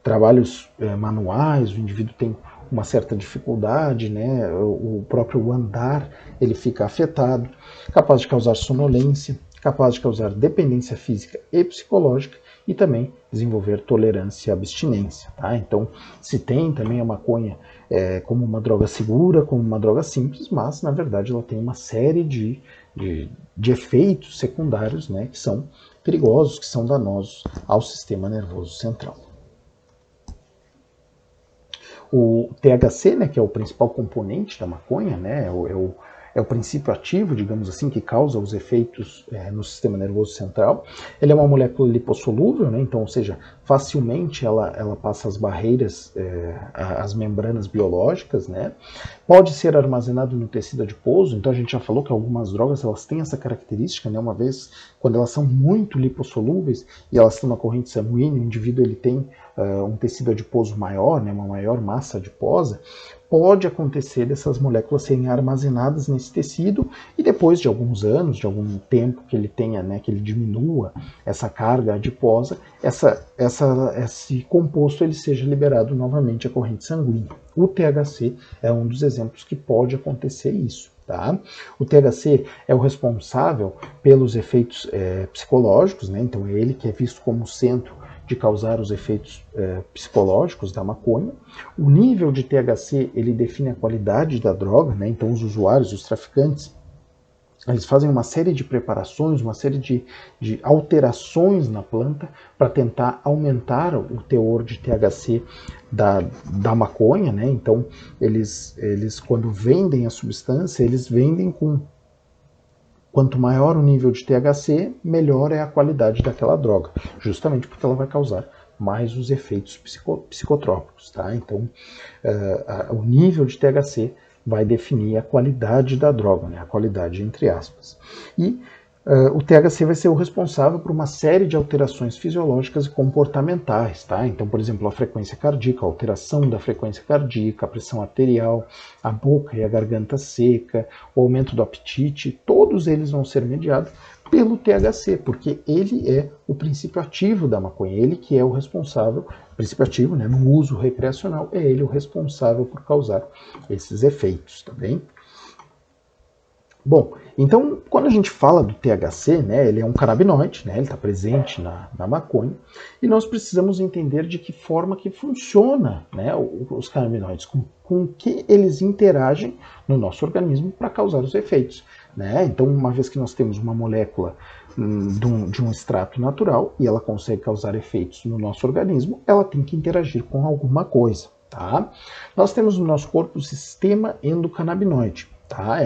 trabalhos manuais, o indivíduo tem uma certa dificuldade, né? O próprio andar ele fica afetado, capaz de causar sonolência, capaz de causar dependência física e psicológica, e também desenvolver tolerância e abstinência. Tá? Então, se tem também a maconha como uma droga segura, como uma droga simples, mas, na verdade, ela tem uma série de efeitos secundários, né, que são perigosos, que são danosos ao sistema nervoso central. O THC, né, que é o principal componente da maconha, né, é o princípio ativo, digamos assim, que causa os efeitos no sistema nervoso central. Ele é uma molécula lipossolúvel, né? Então, ou seja, facilmente ela passa as barreiras, as membranas biológicas, né? Pode ser armazenado no tecido adiposo, então a gente já falou que algumas drogas elas têm essa característica, né? Uma vez, quando elas são muito lipossolúveis e elas estão na corrente sanguínea, o indivíduo ele tem um tecido adiposo maior, né? Uma maior massa adiposa, pode acontecer dessas moléculas serem armazenadas nesse tecido e depois de alguns anos, de algum tempo que ele tenha, né, que ele diminua essa carga adiposa, esse composto ele seja liberado novamente à corrente sanguínea. O THC é um dos exemplos que pode acontecer isso. Tá? O THC é o responsável pelos efeitos psicológicos, né? Então é ele que é visto como centro de causar os efeitos psicológicos da maconha. O nível de THC ele define a qualidade da droga, né? Então os usuários, os traficantes, eles fazem uma série de preparações, uma série de alterações na planta para tentar aumentar o teor de THC da maconha, né? Então, eles quando vendem a substância, eles vendem com quanto maior o nível de THC, melhor é a qualidade daquela droga, justamente porque ela vai causar mais os efeitos psicotrópicos, tá? Então, o nível de THC vai definir a qualidade da droga, né? A qualidade entre aspas. E o THC vai ser o responsável por uma série de alterações fisiológicas e comportamentais, tá? Então, por exemplo, a frequência cardíaca, a alteração da frequência cardíaca, a pressão arterial, a boca e a garganta seca, o aumento do apetite, todos eles vão ser mediados pelo THC, porque ele é o princípio ativo da maconha, ele que é o responsável, princípio ativo, né, no uso recreacional, é ele o responsável por causar esses efeitos, tá bem? Bom, então quando a gente fala do THC, né, ele é um canabinoide, né, ele está presente na maconha, e nós precisamos entender de que forma que funciona, né, os canabinoides, com que eles interagem no nosso organismo para causar os efeitos. Né? Então, uma vez que nós temos uma molécula de um extrato natural e ela consegue causar efeitos no nosso organismo, ela tem que interagir com alguma coisa. Tá? Nós temos no nosso corpo o sistema endocannabinoide. Tá?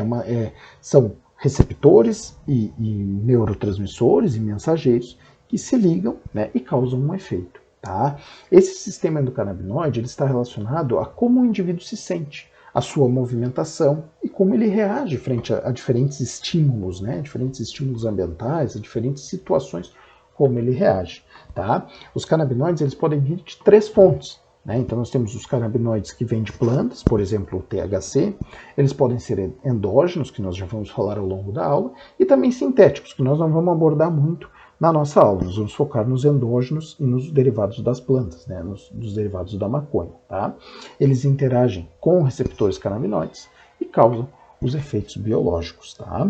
São receptores e neurotransmissores e mensageiros que se ligam, né, e causam um efeito. Tá? Esse sistema endocannabinoide ele está relacionado a como o indivíduo se sente, a sua movimentação e como ele reage frente a diferentes estímulos, né, diferentes estímulos ambientais, a diferentes situações, como ele reage. Tá? Os canabinoides eles podem vir de 3 fontes. Né? Então nós temos os canabinoides que vêm de plantas, por exemplo, o THC, eles podem ser endógenos, que nós já vamos falar ao longo da aula, e também sintéticos, que nós não vamos abordar muito na nossa aula. Nós vamos focar nos endógenos e nos derivados das plantas, né? Nos derivados da maconha. Tá? Eles interagem com receptores canabinoides e causam os efeitos biológicos. Tá?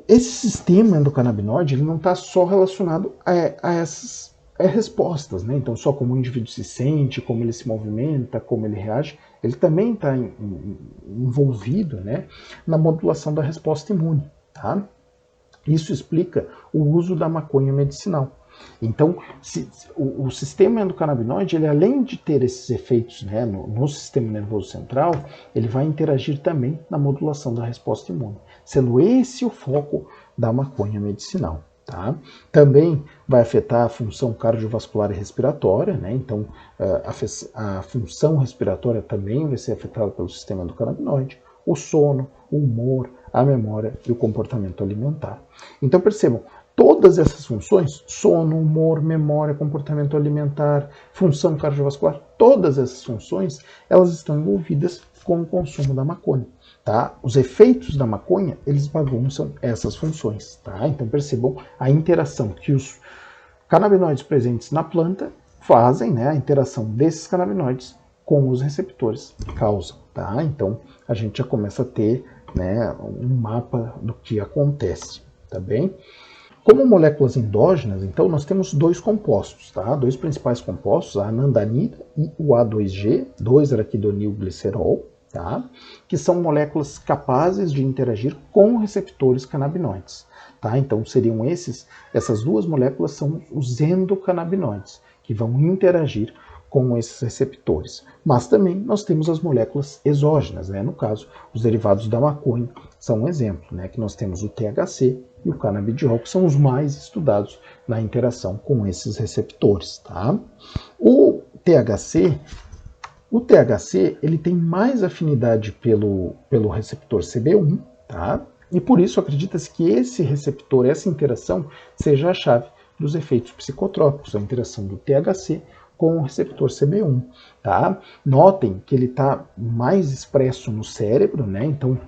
Esse sistema endocannabinoide ele não está só relacionado a essas respostas, né? Então, só como o indivíduo se sente, como ele se movimenta, como ele reage, ele também está envolvido, né, na modulação da resposta imune. Tá? Isso explica o uso da maconha medicinal. Então, o sistema endocannabinoide, ele, além de ter esses efeitos, né, no sistema nervoso central, ele vai interagir também na modulação da resposta imune, sendo esse o foco da maconha medicinal. Tá? Também vai afetar a função cardiovascular e respiratória, né? Então a função respiratória também vai ser afetada pelo sistema endocannabinoide, o sono, o humor, a memória e o comportamento alimentar. Então percebam, todas essas funções, sono, humor, memória, comportamento alimentar, função cardiovascular, todas essas funções, elas estão envolvidas com o consumo da maconha. Tá? Os efeitos da maconha, eles bagunçam essas funções. Tá? Então percebam a interação que os canabinoides presentes na planta fazem, né? A interação desses canabinoides com os receptores causam. Tá? Então a gente já começa a ter, né, um mapa do que acontece. Tá bem? Como moléculas endógenas, então, nós temos 2 compostos, tá? 2 principais compostos, a anandanida e o A2G, 2-araquidonilglicerol, tá? Que são moléculas capazes de interagir com receptores canabinoides. Tá? Então, seriam essas 2 moléculas são os endocannabinoides, que vão interagir com esses receptores. Mas também nós temos as moléculas exógenas, né? No caso, os derivados da maconha são um exemplo, né? Que nós temos o THC e o canabidiol, que são os mais estudados na interação com esses receptores. Tá? O THC ele tem mais afinidade pelo receptor CB1, tá? E por isso acredita-se que esse receptor, essa interação, seja a chave dos efeitos psicotrópicos, a interação do THC com o receptor CB1. Tá? Notem que ele está mais expresso no cérebro, né? Então,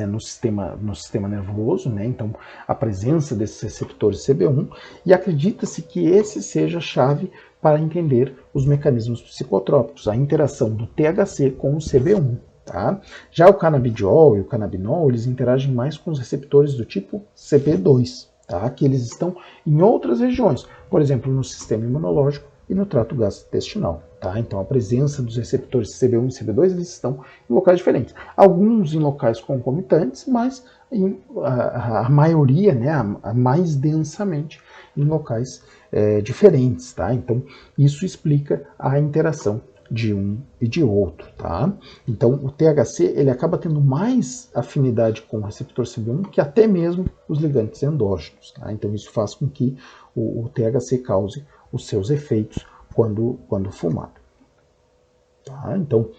no sistema nervoso, né? Então a presença desses receptores CB1, e acredita-se que esse seja a chave para entender os mecanismos psicotrópicos, a interação do THC com o CB1. Tá? Já o canabidiol e o canabinol, eles interagem mais com os receptores do tipo CB2, tá? Que eles estão em outras regiões, por exemplo, no sistema imunológico e no trato gastrointestinal. tá? Então a presença dos receptores CB1 e CB2 eles estão em locais diferentes. Alguns em locais concomitantes, mas a maioria, né, a mais densamente em locais diferentes, tá? Então isso explica a interação de um e de outro, tá? Então o THC ele acaba tendo mais afinidade com o receptor CB1 que até mesmo os ligantes endógenos, tá? Então isso faz com que o THC cause os seus efeitos quando fumado, tá? Então,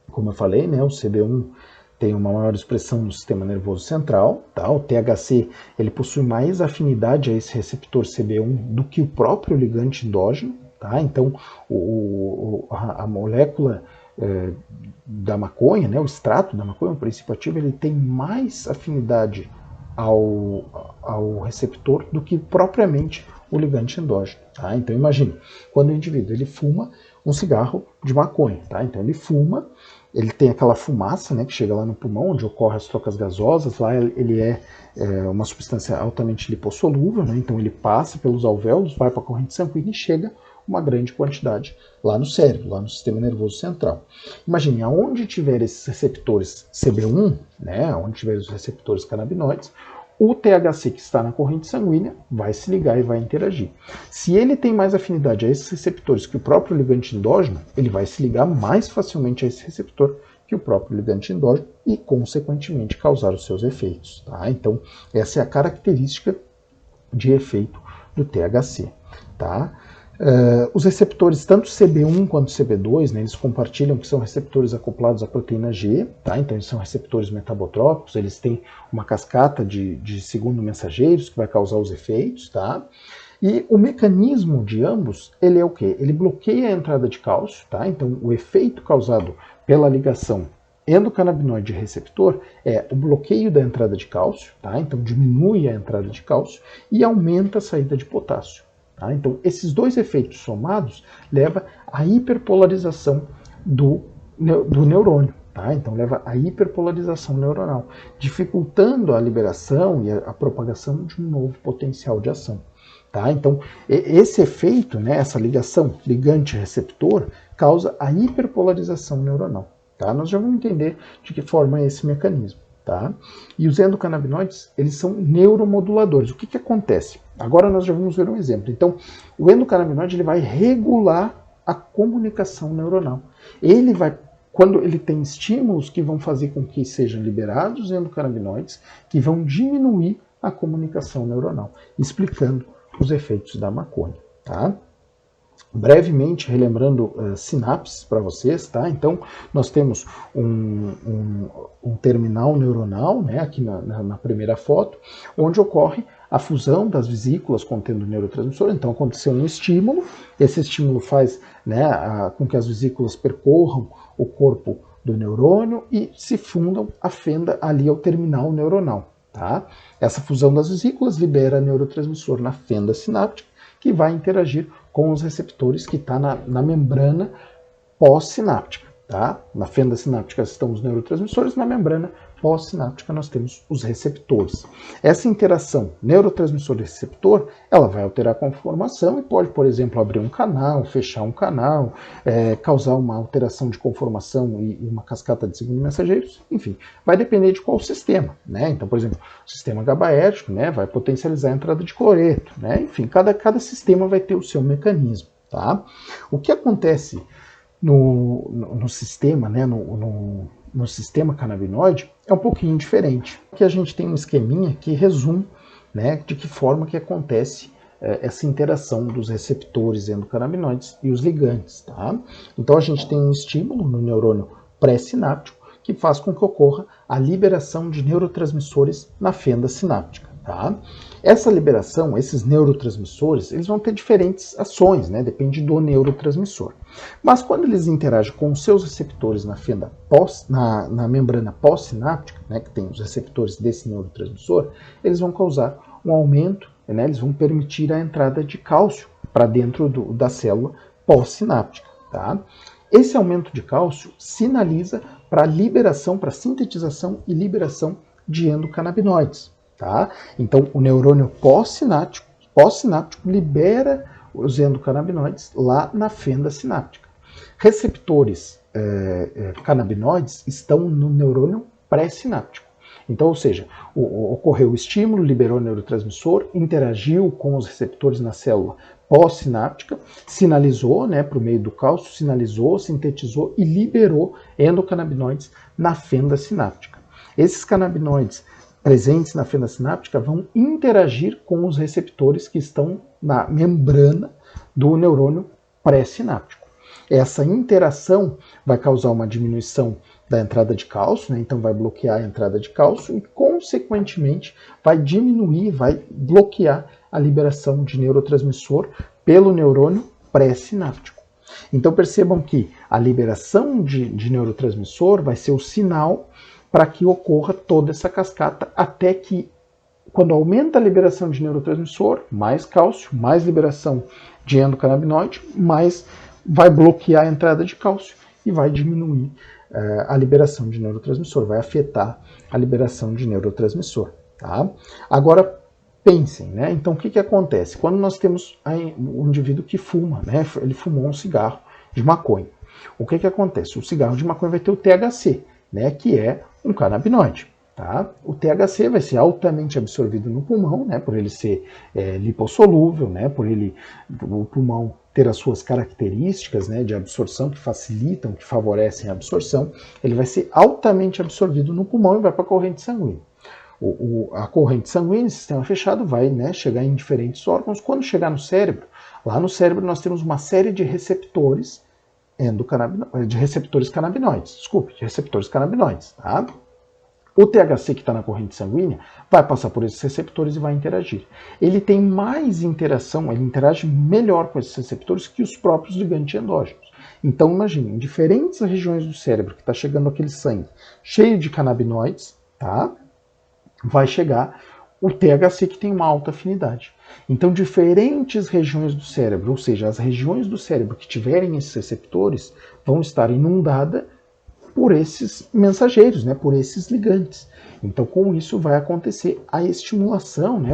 como eu falei, né, o CB1 tem uma maior expressão no sistema nervoso central, tá? O THC ele possui mais afinidade a esse receptor CB1 do que o próprio ligante endógeno, tá? Então a molécula da maconha, né, o extrato da maconha, o princípio ativo, ele tem mais afinidade ao receptor do que propriamente o ligante endógeno, tá? Então imagine, quando o indivíduo ele fuma um cigarro de maconha, tá? Então ele fuma, ele tem aquela fumaça, né, que chega lá no pulmão, onde ocorrem as trocas gasosas, lá ele é uma substância altamente lipossolúvel, né? Então ele passa pelos alvéolos, vai para a corrente sanguínea e chega uma grande quantidade lá no cérebro, lá no sistema nervoso central. Imagine, aonde tiver esses receptores CB1, né, onde tiver os receptores canabinoides, o THC que está na corrente sanguínea vai se ligar e vai interagir. Se ele tem mais afinidade a esses receptores que o próprio ligante endógeno, ele vai se ligar mais facilmente a esse receptor que o próprio ligante endógeno e, consequentemente, causar os seus efeitos, tá? Então, essa é a característica de efeito do THC, tá? Os receptores, tanto CB1 quanto CB2, né, eles compartilham que são receptores acoplados à proteína G, tá? Então eles são receptores metabotrópicos, eles têm uma cascata de segundo mensageiros que vai causar os efeitos, tá? E o mecanismo de ambos, ele é o quê? Ele bloqueia a entrada de cálcio, tá? Então o efeito causado pela ligação endocannabinoide receptor é o bloqueio da entrada de cálcio, tá? Então diminui a entrada de cálcio e aumenta a saída de potássio. Tá? Então, esses dois efeitos somados levam à hiperpolarização do neurônio. Tá? Então, leva à hiperpolarização neuronal, dificultando a liberação e a propagação de um novo potencial de ação. Tá? Então, esse efeito, né, essa ligação ligante-receptor, causa a hiperpolarização neuronal. Tá? Nós já vamos entender de que forma é esse mecanismo. Tá? E os endocannabinoides, eles são neuromoduladores. O que acontece? Agora nós já vamos ver um exemplo. Então, o endocannabinoide ele vai regular a comunicação neuronal. Ele vai, quando ele tem estímulos que vão fazer com que sejam liberados endocannabinoides, que vão diminuir a comunicação neuronal, explicando os efeitos da maconha. Tá? Brevemente, relembrando sinapses para vocês, tá? Então, nós temos um terminal neuronal, né, aqui na primeira foto, onde ocorre a fusão das vesículas contendo neurotransmissor. Então, aconteceu um estímulo, esse estímulo faz, né, com que as vesículas percorram o corpo do neurônio e se fundam a fenda ali ao terminal neuronal. Tá? Essa fusão das vesículas libera neurotransmissor na fenda sináptica, que vai interagir com os receptores que está na membrana pós-sináptica. Tá? Na fenda sináptica estão os neurotransmissores, na membrana pós-sináptica nós temos os receptores. Essa interação neurotransmissor-receptor, ela vai alterar a conformação e pode, por exemplo, abrir um canal, fechar um canal, causar uma alteração de conformação e uma cascata de segundo mensageiros, enfim, vai depender de qual sistema, né? Então, por exemplo, o sistema GABAérgico, né, vai potencializar a entrada de cloreto, né? Enfim, cada sistema vai ter o seu mecanismo, tá? O que acontece no sistema, né, no sistema canabinoide é um pouquinho diferente. Aqui a gente tem um esqueminha que resume, né, de que forma que acontece essa interação dos receptores endocannabinoides e os ligantes. Tá? Então a gente tem um estímulo no neurônio pré-sináptico que faz com que ocorra a liberação de neurotransmissores na fenda sináptica. Tá? Essa liberação, esses neurotransmissores, eles vão ter diferentes ações, né? Depende do neurotransmissor. Mas quando eles interagem com os seus receptores na fenda na membrana pós-sináptica, né, que tem os receptores desse neurotransmissor, eles vão causar um aumento, né? Eles vão permitir a entrada de cálcio para dentro da célula pós-sináptica. Tá? Esse aumento de cálcio sinaliza para a liberação, para a sintetização e liberação de endocannabinoides. Tá? Então, o neurônio pós-sináptico libera os endocannabinoides lá na fenda sináptica. Receptores canabinoides estão no neurônio pré-sináptico. Então, ou seja, ocorreu o estímulo, liberou o neurotransmissor, interagiu com os receptores na célula pós-sináptica, sinalizou, né, por meio do cálcio, sinalizou, sintetizou e liberou endocannabinoides na fenda sináptica. Esses canabinoides presentes na fenda sináptica vão interagir com os receptores que estão na membrana do neurônio pré-sináptico. Essa interação vai causar uma diminuição da entrada de cálcio, né? Então vai bloquear a entrada de cálcio e, consequentemente, vai diminuir, vai bloquear a liberação de neurotransmissor pelo neurônio pré-sináptico. Então percebam que a liberação de neurotransmissor vai ser o sinal para que ocorra toda essa cascata, até que, quando aumenta a liberação de neurotransmissor, mais cálcio, mais liberação de endocannabinoide, mais vai bloquear a entrada de cálcio e vai diminuir a liberação de neurotransmissor, vai afetar a liberação de neurotransmissor. Tá? Agora, pensem, né? Então, o que acontece? Quando nós temos um indivíduo que fuma, né? Ele fumou um cigarro de maconha. O que acontece? O cigarro de maconha vai ter o THC, né? Que é um canabinoide. Tá? O THC vai ser altamente absorvido no pulmão, né? Por ele ser lipossolúvel, né? Por o pulmão ter as suas características, né, de absorção que facilitam, que favorecem a absorção, ele vai ser altamente absorvido no pulmão e vai para a corrente sanguínea. A corrente sanguínea, sistema fechado, vai, né, chegar em diferentes órgãos. Quando chegar no cérebro, lá no cérebro nós temos uma série de receptores canabinoides, tá? O THC que está na corrente sanguínea vai passar por esses receptores e vai interagir. Ele tem mais interação, ele interage melhor com esses receptores que os próprios ligantes endógenos. Então imagine, em diferentes regiões do cérebro que está chegando aquele sangue cheio de canabinoides, tá? Vai chegar o THC que tem uma alta afinidade. Então diferentes regiões do cérebro, ou seja, as regiões do cérebro que tiverem esses receptores, vão estar inundadas por esses mensageiros, né, por esses ligantes. Então, com isso vai acontecer a estimulação, né,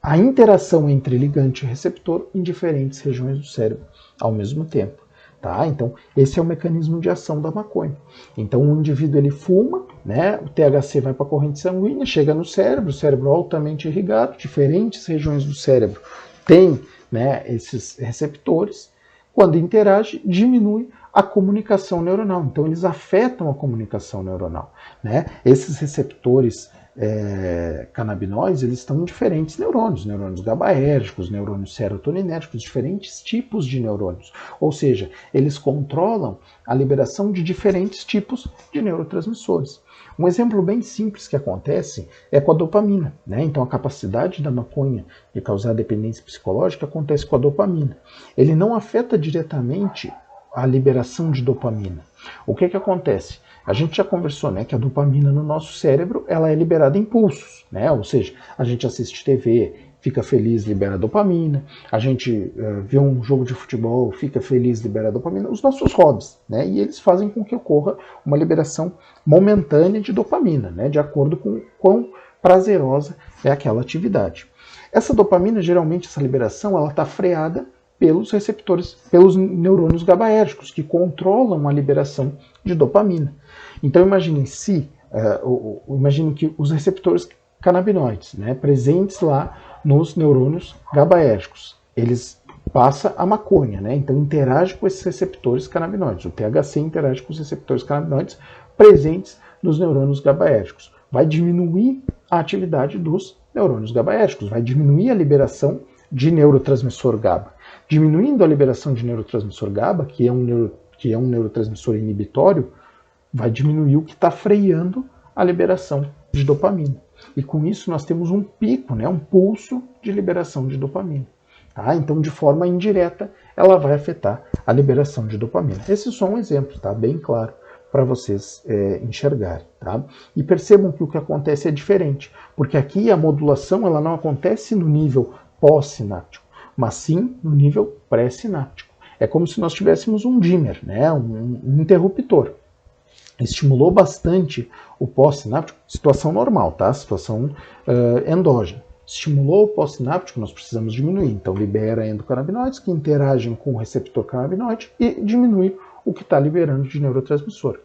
a interação entre ligante e receptor em diferentes regiões do cérebro ao mesmo tempo. Tá? Então, esse é o mecanismo de ação da maconha. Então, o indivíduo ele fuma, né, o THC vai para a corrente sanguínea, chega no cérebro, o cérebro altamente irrigado, diferentes regiões do cérebro têm, né, esses receptores. Quando interage, diminui a comunicação neuronal. Então, eles afetam a comunicação neuronal. Né? Esses receptores canabinoides, eles estão em diferentes neurônios GABAérgicos, neurônios serotoninérgicos, diferentes tipos de neurônios. Ou seja, eles controlam a liberação de diferentes tipos de neurotransmissores. Um exemplo bem simples que acontece é com a dopamina. Né? Então, a capacidade da maconha de causar dependência psicológica acontece com a dopamina. Ele não afeta diretamente a liberação de dopamina. O que acontece? A gente já conversou, né, que a dopamina no nosso cérebro ela é liberada em pulsos, né? Ou seja, a gente assiste TV, fica feliz, libera dopamina, a gente vê um jogo de futebol, fica feliz, libera dopamina, os nossos hobbies, né? E eles fazem com que ocorra uma liberação momentânea de dopamina, né? De acordo com quão prazerosa é aquela atividade. Essa dopamina, geralmente, essa liberação, ela está freada pelos receptores, pelos neurônios GABAérgicos, que controlam a liberação de dopamina. Então imaginem que os receptores canabinoides, né, presentes lá nos neurônios GABAérgicos, eles passam a maconha, né, então interage com esses receptores canabinoides. O THC interage com os receptores canabinoides presentes nos neurônios GABAérgicos. Vai diminuir a atividade dos neurônios GABAérgicos, vai diminuir a liberação de neurotransmissor GABA. Diminuindo a liberação de neurotransmissor GABA, que é um neurotransmissor inibitório, vai diminuir o que está freando a liberação de dopamina. E com isso nós temos um pico, né, um pulso de liberação de dopamina. Tá? Então, de forma indireta, ela vai afetar a liberação de dopamina. Esse é só um exemplo, tá? Bem claro para vocês enxergarem. Tá? E percebam que o que acontece é diferente, porque aqui a modulação ela não acontece no nível pós-sináptico, mas sim no nível pré-sináptico. É como se nós tivéssemos um dimmer, né? um interruptor. Estimulou bastante o pós-sináptico, situação normal, tá? Situação endógena. Estimulou o pós-sináptico, nós precisamos diminuir. Então, libera endocannabinoides que interagem com o receptor canabinoide e diminui o que está liberando de neurotransmissor.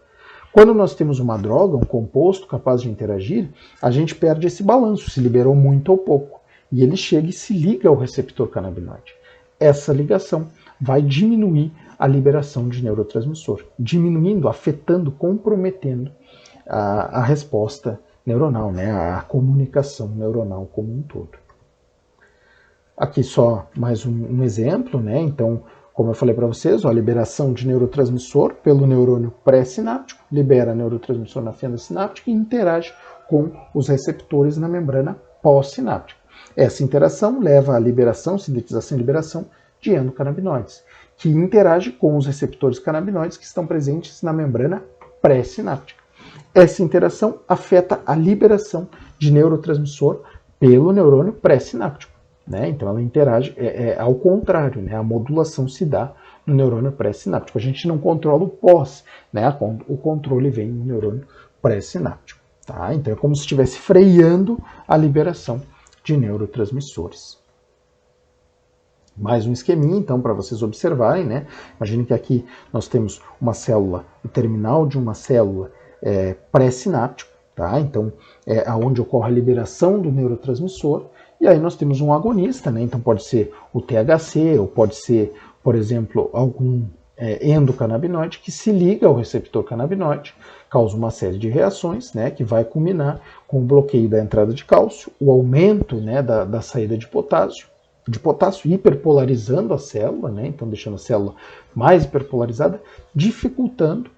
Quando nós temos uma droga, um composto capaz de interagir, a gente perde esse balanço, se liberou muito ou pouco. E ele chega e se liga ao receptor canabinoide. Essa ligação vai diminuir a liberação de neurotransmissor, diminuindo, afetando, comprometendo a resposta neuronal, né? A comunicação neuronal como um todo. Aqui só mais um exemplo, né? Então, como eu falei para vocês, a liberação de neurotransmissor pelo neurônio pré-sináptico, libera neurotransmissor na fenda sináptica e interage com os receptores na membrana pós-sináptica. Essa interação leva à liberação, sintetização e liberação de endocannabinoides, que interage com os receptores canabinoides que estão presentes na membrana pré-sináptica. Essa interação afeta a liberação de neurotransmissor pelo neurônio pré-sináptico, né? Então ela interage, ao contrário, né? A modulação se dá no neurônio pré-sináptico. A gente não controla o pós, né? O controle vem no neurônio pré-sináptico. Tá? Então é como se estivesse freando a liberação de neurotransmissores. Mais um esqueminha, então, para vocês observarem, né? Imagine que aqui nós temos uma célula, o terminal de uma célula pré-sináptico, tá? Então, é onde ocorre a liberação do neurotransmissor, e aí nós temos um agonista, né? Então pode ser o THC, ou pode ser, por exemplo, algum endocannabinoide que se liga ao receptor canabinoide, causa uma série de reações, né? Que vai culminar com o bloqueio da entrada de cálcio, o aumento, né, da saída de potássio hiperpolarizando a célula, né? Então deixando a célula mais hiperpolarizada, dificultando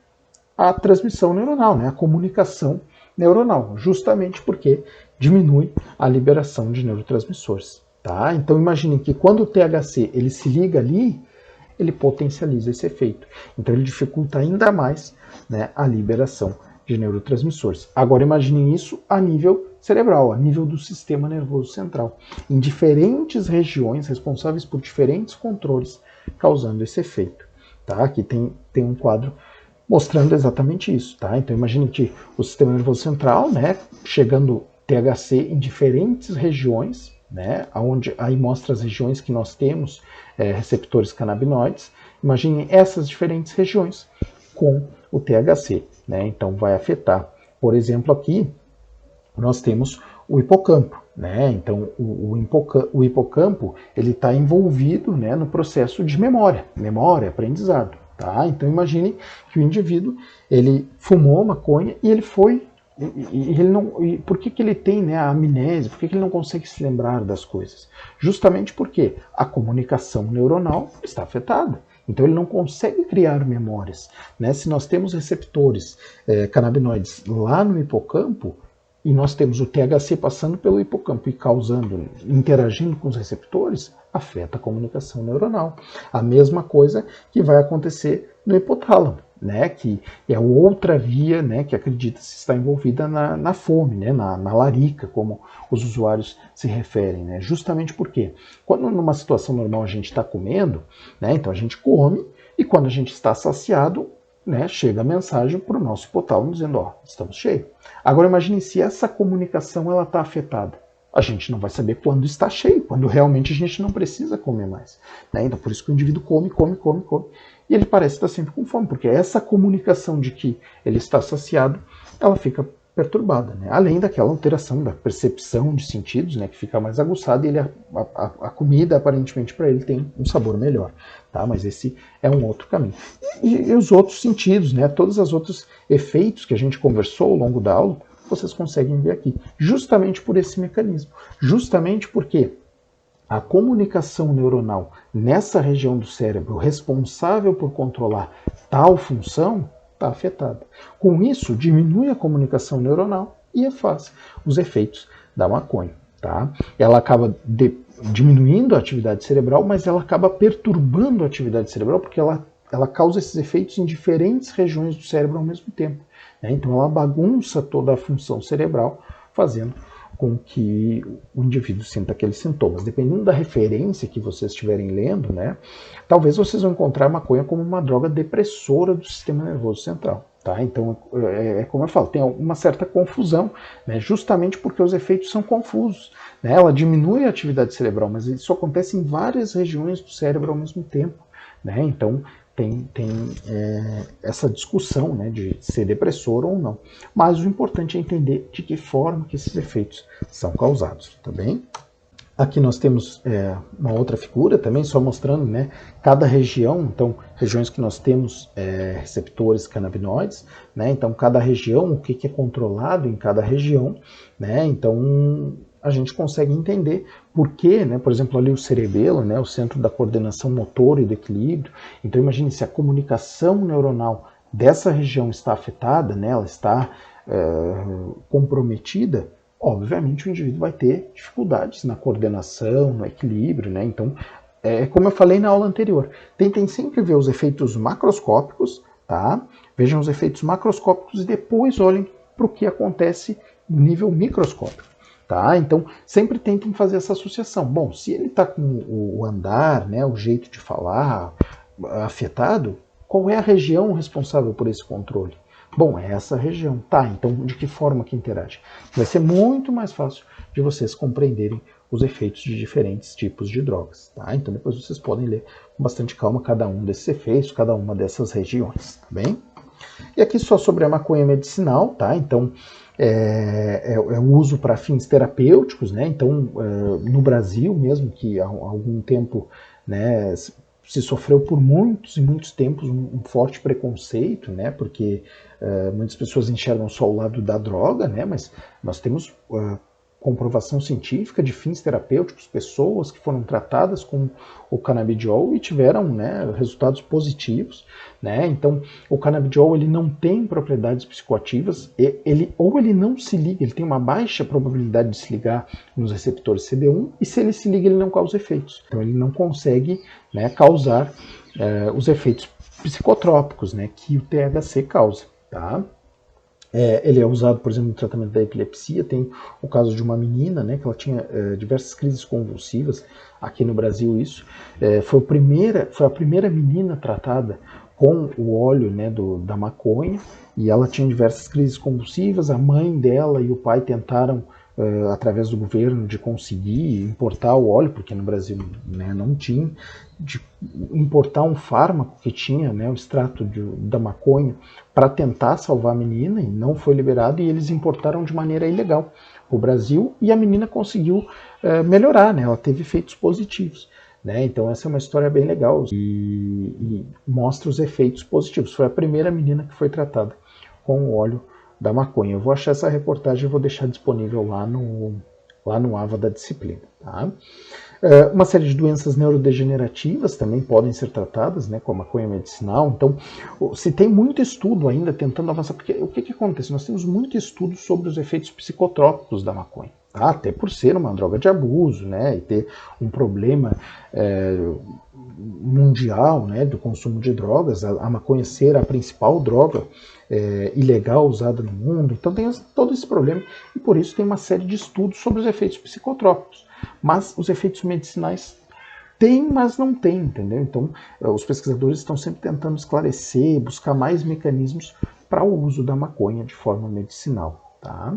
a transmissão neuronal, né? A comunicação neuronal, justamente porque diminui a liberação de neurotransmissores. Tá? Então imaginem que quando o THC ele se liga ali, ele potencializa esse efeito. Então ele dificulta ainda mais, né, a liberação de neurotransmissores. Agora imaginem isso a nível cerebral, a nível do sistema nervoso central, em diferentes regiões responsáveis por diferentes controles, causando esse efeito. Tá? Aqui tem um quadro mostrando exatamente isso. Tá? Então imagine que o sistema nervoso central, né, chegando THC em diferentes regiões, né, onde aí mostra as regiões que nós temos receptores canabinoides. Imagine essas diferentes regiões com o THC. Né? Então vai afetar, por exemplo, aqui nós temos o hipocampo. Né? Então o hipocampo ele está envolvido, né, no processo de memória, aprendizado. Tá? Então imagine que o indivíduo ele fumou maconha e ele foi por que ele tem, né, a amnésia? Por que ele não consegue se lembrar das coisas? Justamente porque a comunicação neuronal está afetada. Então ele não consegue criar memórias. Né? Se nós temos receptores canabinoides lá no hipocampo, e nós temos o THC passando pelo hipocampo e interagindo com os receptores, afeta a comunicação neuronal. A mesma coisa que vai acontecer no hipotálamo, né, que é outra via, né, que acredita-se estar envolvida na fome, né, na larica, como os usuários se referem. Né, justamente porque quando numa situação normal a gente está comendo, né, então a gente come e quando a gente está saciado, né, chega a mensagem para o nosso hipotálamo dizendo, ó, estamos cheios. Agora imagine se essa comunicação ela está afetada. A gente não vai saber quando está cheio, quando realmente a gente não precisa comer mais. Né? Então por isso que o indivíduo come, e ele parece estar sempre com fome, porque essa comunicação de que ele está saciado, ela fica perturbada. Né? Além daquela alteração da percepção de sentidos, né, que fica mais aguçada, e a comida aparentemente para ele tem um sabor melhor. Tá? Mas esse é um outro caminho. E os outros sentidos, né, todos os outros efeitos que a gente conversou ao longo da aula, vocês conseguem ver aqui, justamente por esse mecanismo, justamente porque a comunicação neuronal nessa região do cérebro responsável por controlar tal função está afetada. Com isso, diminui a comunicação neuronal e faz os efeitos da maconha. Tá? Ela acaba diminuindo a atividade cerebral, mas ela acaba perturbando a atividade cerebral porque ela causa esses efeitos em diferentes regiões do cérebro ao mesmo tempo. Né? Então ela bagunça toda a função cerebral, fazendo com que o indivíduo sinta aqueles sintomas. Dependendo da referência que vocês estiverem lendo, né, talvez vocês vão encontrar a maconha como uma droga depressora do sistema nervoso central. Tá? Então, como eu falo, tem uma certa confusão, né? Justamente porque os efeitos são confusos. Né? Ela diminui a atividade cerebral, mas isso acontece em várias regiões do cérebro ao mesmo tempo. Né? Então, tem essa discussão, né, de ser depressor ou não. Mas o importante é entender de que forma que esses efeitos são causados. Tá bem? Aqui nós temos uma outra figura também, só mostrando, né, cada região, então regiões que nós temos receptores canabinoides, né, então cada região, o que é controlado em cada região, né, então a gente consegue entender por que, né, por exemplo, ali o cerebelo, né, o centro da coordenação motora e do equilíbrio, então imagine se a comunicação neuronal dessa região está afetada, né, ela está comprometida, obviamente o indivíduo vai ter dificuldades na coordenação, no equilíbrio, né? Então, como eu falei na aula anterior, tentem sempre ver os efeitos macroscópicos, tá? Vejam os efeitos macroscópicos e depois olhem para o que acontece no nível microscópico, tá? Então, sempre tentem fazer essa associação. Bom, se ele está com o andar, né, o jeito de falar afetado, qual é a região responsável por esse controle? Bom, é essa região. Tá, então de que forma que interage? Vai ser muito mais fácil de vocês compreenderem os efeitos de diferentes tipos de drogas. Tá? Então depois vocês podem ler com bastante calma cada um desses efeitos, cada uma dessas regiões. Tá bem? E aqui só sobre a maconha medicinal, tá? Então é o uso para fins terapêuticos, né? Então no Brasil mesmo, que há algum tempo, né, se sofreu por muitos e muitos tempos um forte preconceito, né? Porque muitas pessoas enxergam só o lado da droga, né? Mas nós temos comprovação científica de fins terapêuticos, pessoas que foram tratadas com o canabidiol e tiveram, né, resultados positivos, né? Então, o canabidiol ele não tem propriedades psicoativas, ou ele não se liga, ele tem uma baixa probabilidade de se ligar nos receptores CB1 e se ele se liga ele não causa efeitos. Então, ele não consegue, né, causar os efeitos psicotrópicos, né, que o THC causa, tá? Ele é usado, por exemplo, no tratamento da epilepsia. Tem o caso de uma menina, né, que ela tinha diversas crises convulsivas, aqui no Brasil isso. Foi a primeira menina tratada com o óleo, né, da maconha, e ela tinha diversas crises convulsivas. A mãe dela e o pai tentaram, através do governo, de conseguir importar o óleo, porque no Brasil, né, não tinha, de importar um fármaco que tinha, né, o extrato da maconha para tentar salvar a menina, e não foi liberado, e eles importaram de maneira ilegal para o Brasil, e a menina conseguiu melhorar, né, ela teve efeitos positivos. Né? Então essa é uma história bem legal e mostra os efeitos positivos. Foi a primeira menina que foi tratada com o óleo da maconha. Eu vou achar essa reportagem e vou deixar disponível lá no AVA da disciplina. Tá? Uma série de doenças neurodegenerativas também podem ser tratadas, né, com a maconha medicinal. Então, se tem muito estudo ainda tentando avançar, porque o que acontece? Nós temos muito estudo sobre os efeitos psicotrópicos da maconha. Tá? Até por ser uma droga de abuso, né, e ter um problema mundial, né, do consumo de drogas, a maconha ser a principal droga ilegal usada no mundo. Então tem todo esse problema e por isso tem uma série de estudos sobre os efeitos psicotrópicos. Mas os efeitos medicinais tem, mas não tem, entendeu? Então os pesquisadores estão sempre tentando esclarecer, buscar mais mecanismos para o uso da maconha de forma medicinal, tá?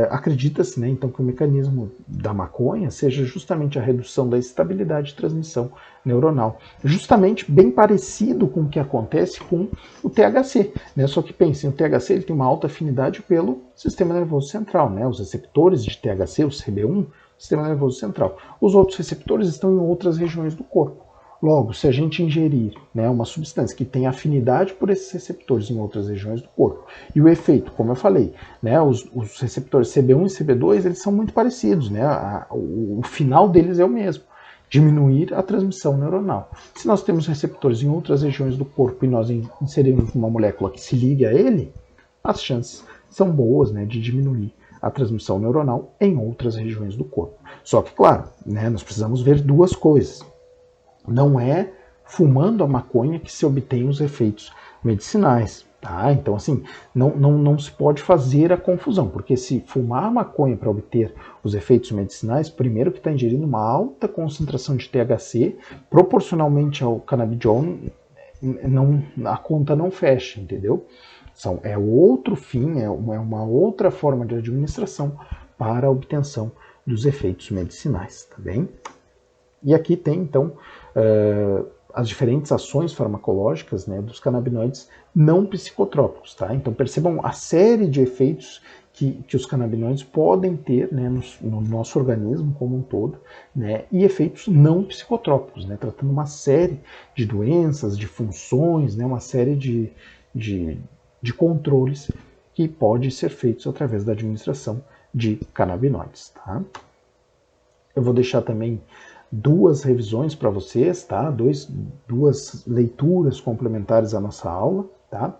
Acredita-se, né, então, que o mecanismo da maconha seja justamente a redução da estabilidade de transmissão neuronal, justamente bem parecido com o que acontece com o THC, né? Só que pensem, o THC ele tem uma alta afinidade pelo sistema nervoso central, né? Os receptores de THC, o CB1, sistema nervoso central. Os outros receptores estão em outras regiões do corpo. Logo, se a gente ingerir, né, uma substância que tem afinidade por esses receptores em outras regiões do corpo, e o efeito, como eu falei, né, os receptores CB1 e CB2 eles são muito parecidos, né, o final deles é o mesmo, diminuir a transmissão neuronal. Se nós temos receptores em outras regiões do corpo e nós inserirmos uma molécula que se ligue a ele, as chances são boas, né, de diminuir a transmissão neuronal em outras regiões do corpo. Só que, claro, né, nós precisamos ver duas coisas. Não é fumando a maconha que se obtém os efeitos medicinais, tá? Então, assim, não se pode fazer a confusão, porque se fumar a maconha para obter os efeitos medicinais, primeiro que está ingerindo uma alta concentração de THC, proporcionalmente ao canabidiol, a conta não fecha, entendeu? É outro fim, é uma outra forma de administração para a obtenção dos efeitos medicinais, tá bem? E aqui tem, então, as diferentes ações farmacológicas, né, dos canabinoides não psicotrópicos, tá? Então percebam a série de efeitos que os canabinoides podem ter, né, no nosso organismo como um todo, né, e efeitos não psicotrópicos, né, tratando uma série de doenças, de funções, né, uma série de controles que podem ser feitos através da administração de canabinoides, tá? Eu vou deixar também duas revisões para vocês, tá? Duas leituras complementares à nossa aula, tá?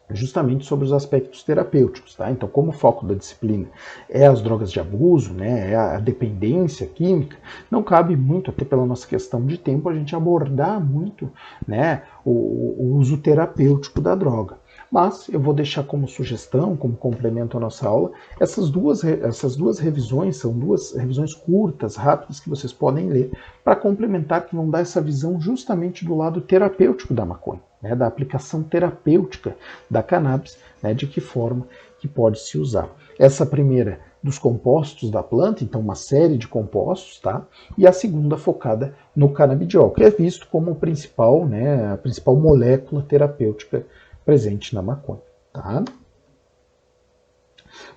Justamente sobre os aspectos terapêuticos, tá? Então, como o foco da disciplina é as drogas de abuso, né, é a dependência química, não cabe muito, até pela nossa questão de tempo, a gente abordar muito, né, o uso terapêutico da droga. Mas eu vou deixar como sugestão, como complemento à nossa aula, essas duas revisões, são duas revisões curtas, rápidas, que vocês podem ler, para complementar, que vão dar essa visão justamente do lado terapêutico da maconha, né, da aplicação terapêutica da cannabis, né, de que forma que pode se usar. Essa primeira dos compostos da planta, então uma série de compostos, tá? E a segunda focada no canabidiol, que é visto como o principal, né, a principal molécula terapêutica presente na maconha, tá?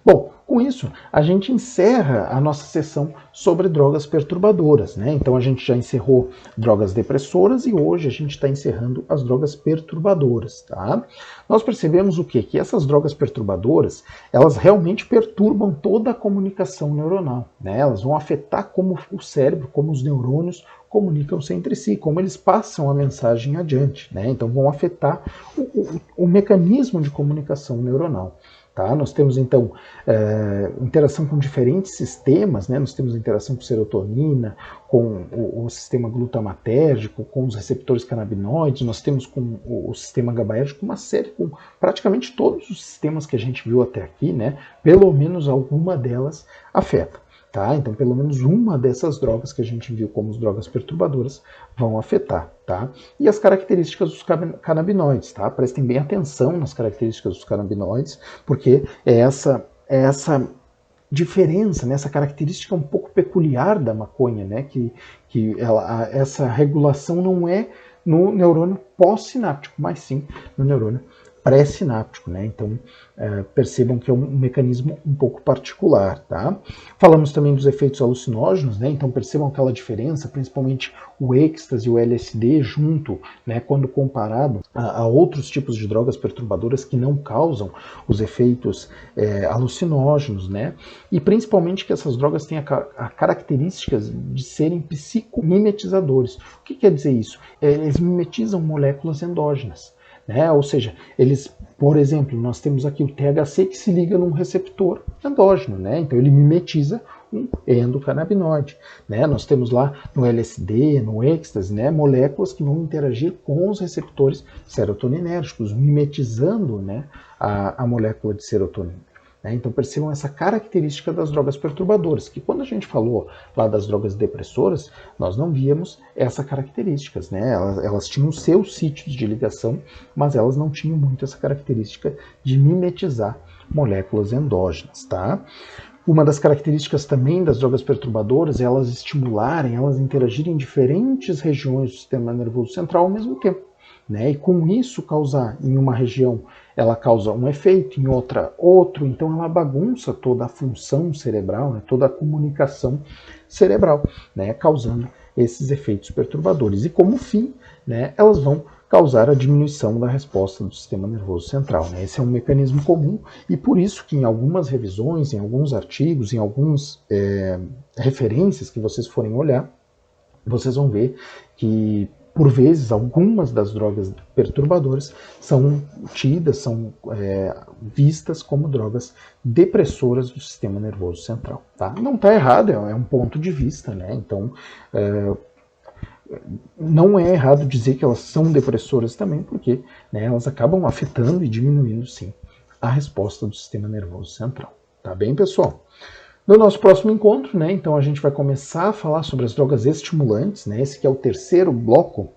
Bom, com isso, a gente encerra a nossa sessão sobre drogas perturbadoras, né? Então a gente já encerrou drogas depressoras e hoje a gente está encerrando as drogas perturbadoras, tá? Nós percebemos o quê? Que essas drogas perturbadoras, elas realmente perturbam toda a comunicação neuronal, né? Elas vão afetar como o cérebro, como os neurônios comunicam-se entre si, como eles passam a mensagem adiante, né? Então vão afetar o mecanismo de comunicação neuronal. Tá? Nós temos, então, interação com diferentes sistemas, né? Nós temos interação com serotonina, com o sistema glutamatérgico, com os receptores canabinoides, nós temos com o sistema GABAérgico, uma série, com praticamente todos os sistemas que a gente viu até aqui, né? Pelo menos alguma delas afeta. Tá? Então, pelo menos uma dessas drogas que a gente viu como as drogas perturbadoras vão afetar. Tá? E as características dos canabinoides. Tá? Prestem bem atenção nas características dos canabinoides, porque é essa diferença, né? Essa característica um pouco peculiar da maconha, né? que essa regulação não é no neurônio pós-sináptico, mas sim no neurônio pré-sináptico, né? Então percebam que é um mecanismo um pouco particular, tá? Falamos também dos efeitos alucinógenos, né? Então percebam aquela diferença, principalmente o êxtase e o LSD junto, né? Quando comparado a outros tipos de drogas perturbadoras que não causam os efeitos alucinógenos, né? E principalmente que essas drogas têm a características de serem psicomimetizadores. O que quer dizer isso? Eles mimetizam moléculas endógenas. Né? Ou seja, eles, por exemplo, nós temos aqui o THC que se liga num receptor endógeno, né? Então ele mimetiza um endocannabinoide, né? Nós temos lá no LSD, no êxtase, né, moléculas que vão interagir com os receptores serotoninérgicos, mimetizando, né, a molécula de serotonina. Então percebam essa característica das drogas perturbadoras, que quando a gente falou lá das drogas depressoras, nós não víamos essas características, né? Elas tinham seus sítios de ligação, mas elas não tinham muito essa característica de mimetizar moléculas endógenas, tá? Uma das características também das drogas perturbadoras é elas estimularem, elas interagirem em diferentes regiões do sistema nervoso central ao mesmo tempo. Né? E com isso causar em uma região, ela causa um efeito, em outra outro, então ela bagunça toda a função cerebral, né? Toda a comunicação cerebral, né? Causando esses efeitos perturbadores. E como fim, né? Elas vão causar a diminuição da resposta do sistema nervoso central. Né? Esse é um mecanismo comum e por isso que em algumas revisões, em alguns artigos, em algumas referências que vocês forem olhar, vocês vão ver que por vezes, algumas das drogas perturbadoras são tidas, são vistas como drogas depressoras do sistema nervoso central. Tá? Não está errado, é um ponto de vista, né? Então, não é errado dizer que elas são depressoras também, porque, né, elas acabam afetando e diminuindo, sim, a resposta do sistema nervoso central. Tá bem, pessoal? No nosso próximo encontro, né, então a gente vai começar a falar sobre as drogas estimulantes, né, esse que é o terceiro bloco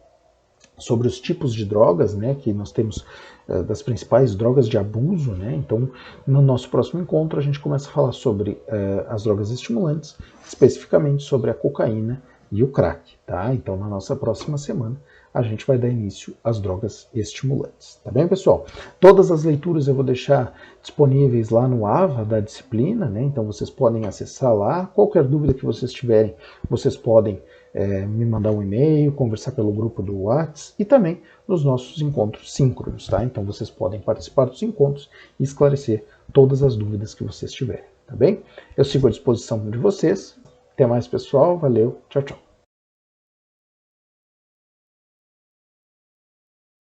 sobre os tipos de drogas, né, que nós temos das principais drogas de abuso, né. Então, no nosso próximo encontro, a gente começa a falar sobre as drogas estimulantes, especificamente sobre a cocaína e o crack, tá? Então, na nossa próxima semana, a gente vai dar início às drogas estimulantes, tá bem, pessoal? Todas as leituras eu vou deixar disponíveis lá no AVA da disciplina, né? Então, vocês podem acessar lá. Qualquer dúvida que vocês tiverem, vocês podem me mandar um e-mail, conversar pelo grupo do WhatsApp e também nos nossos encontros síncronos, tá? Então vocês podem participar dos encontros e esclarecer todas as dúvidas que vocês tiverem, tá bem? Eu sigo à disposição de vocês. Até mais, pessoal. Valeu. Tchau, tchau.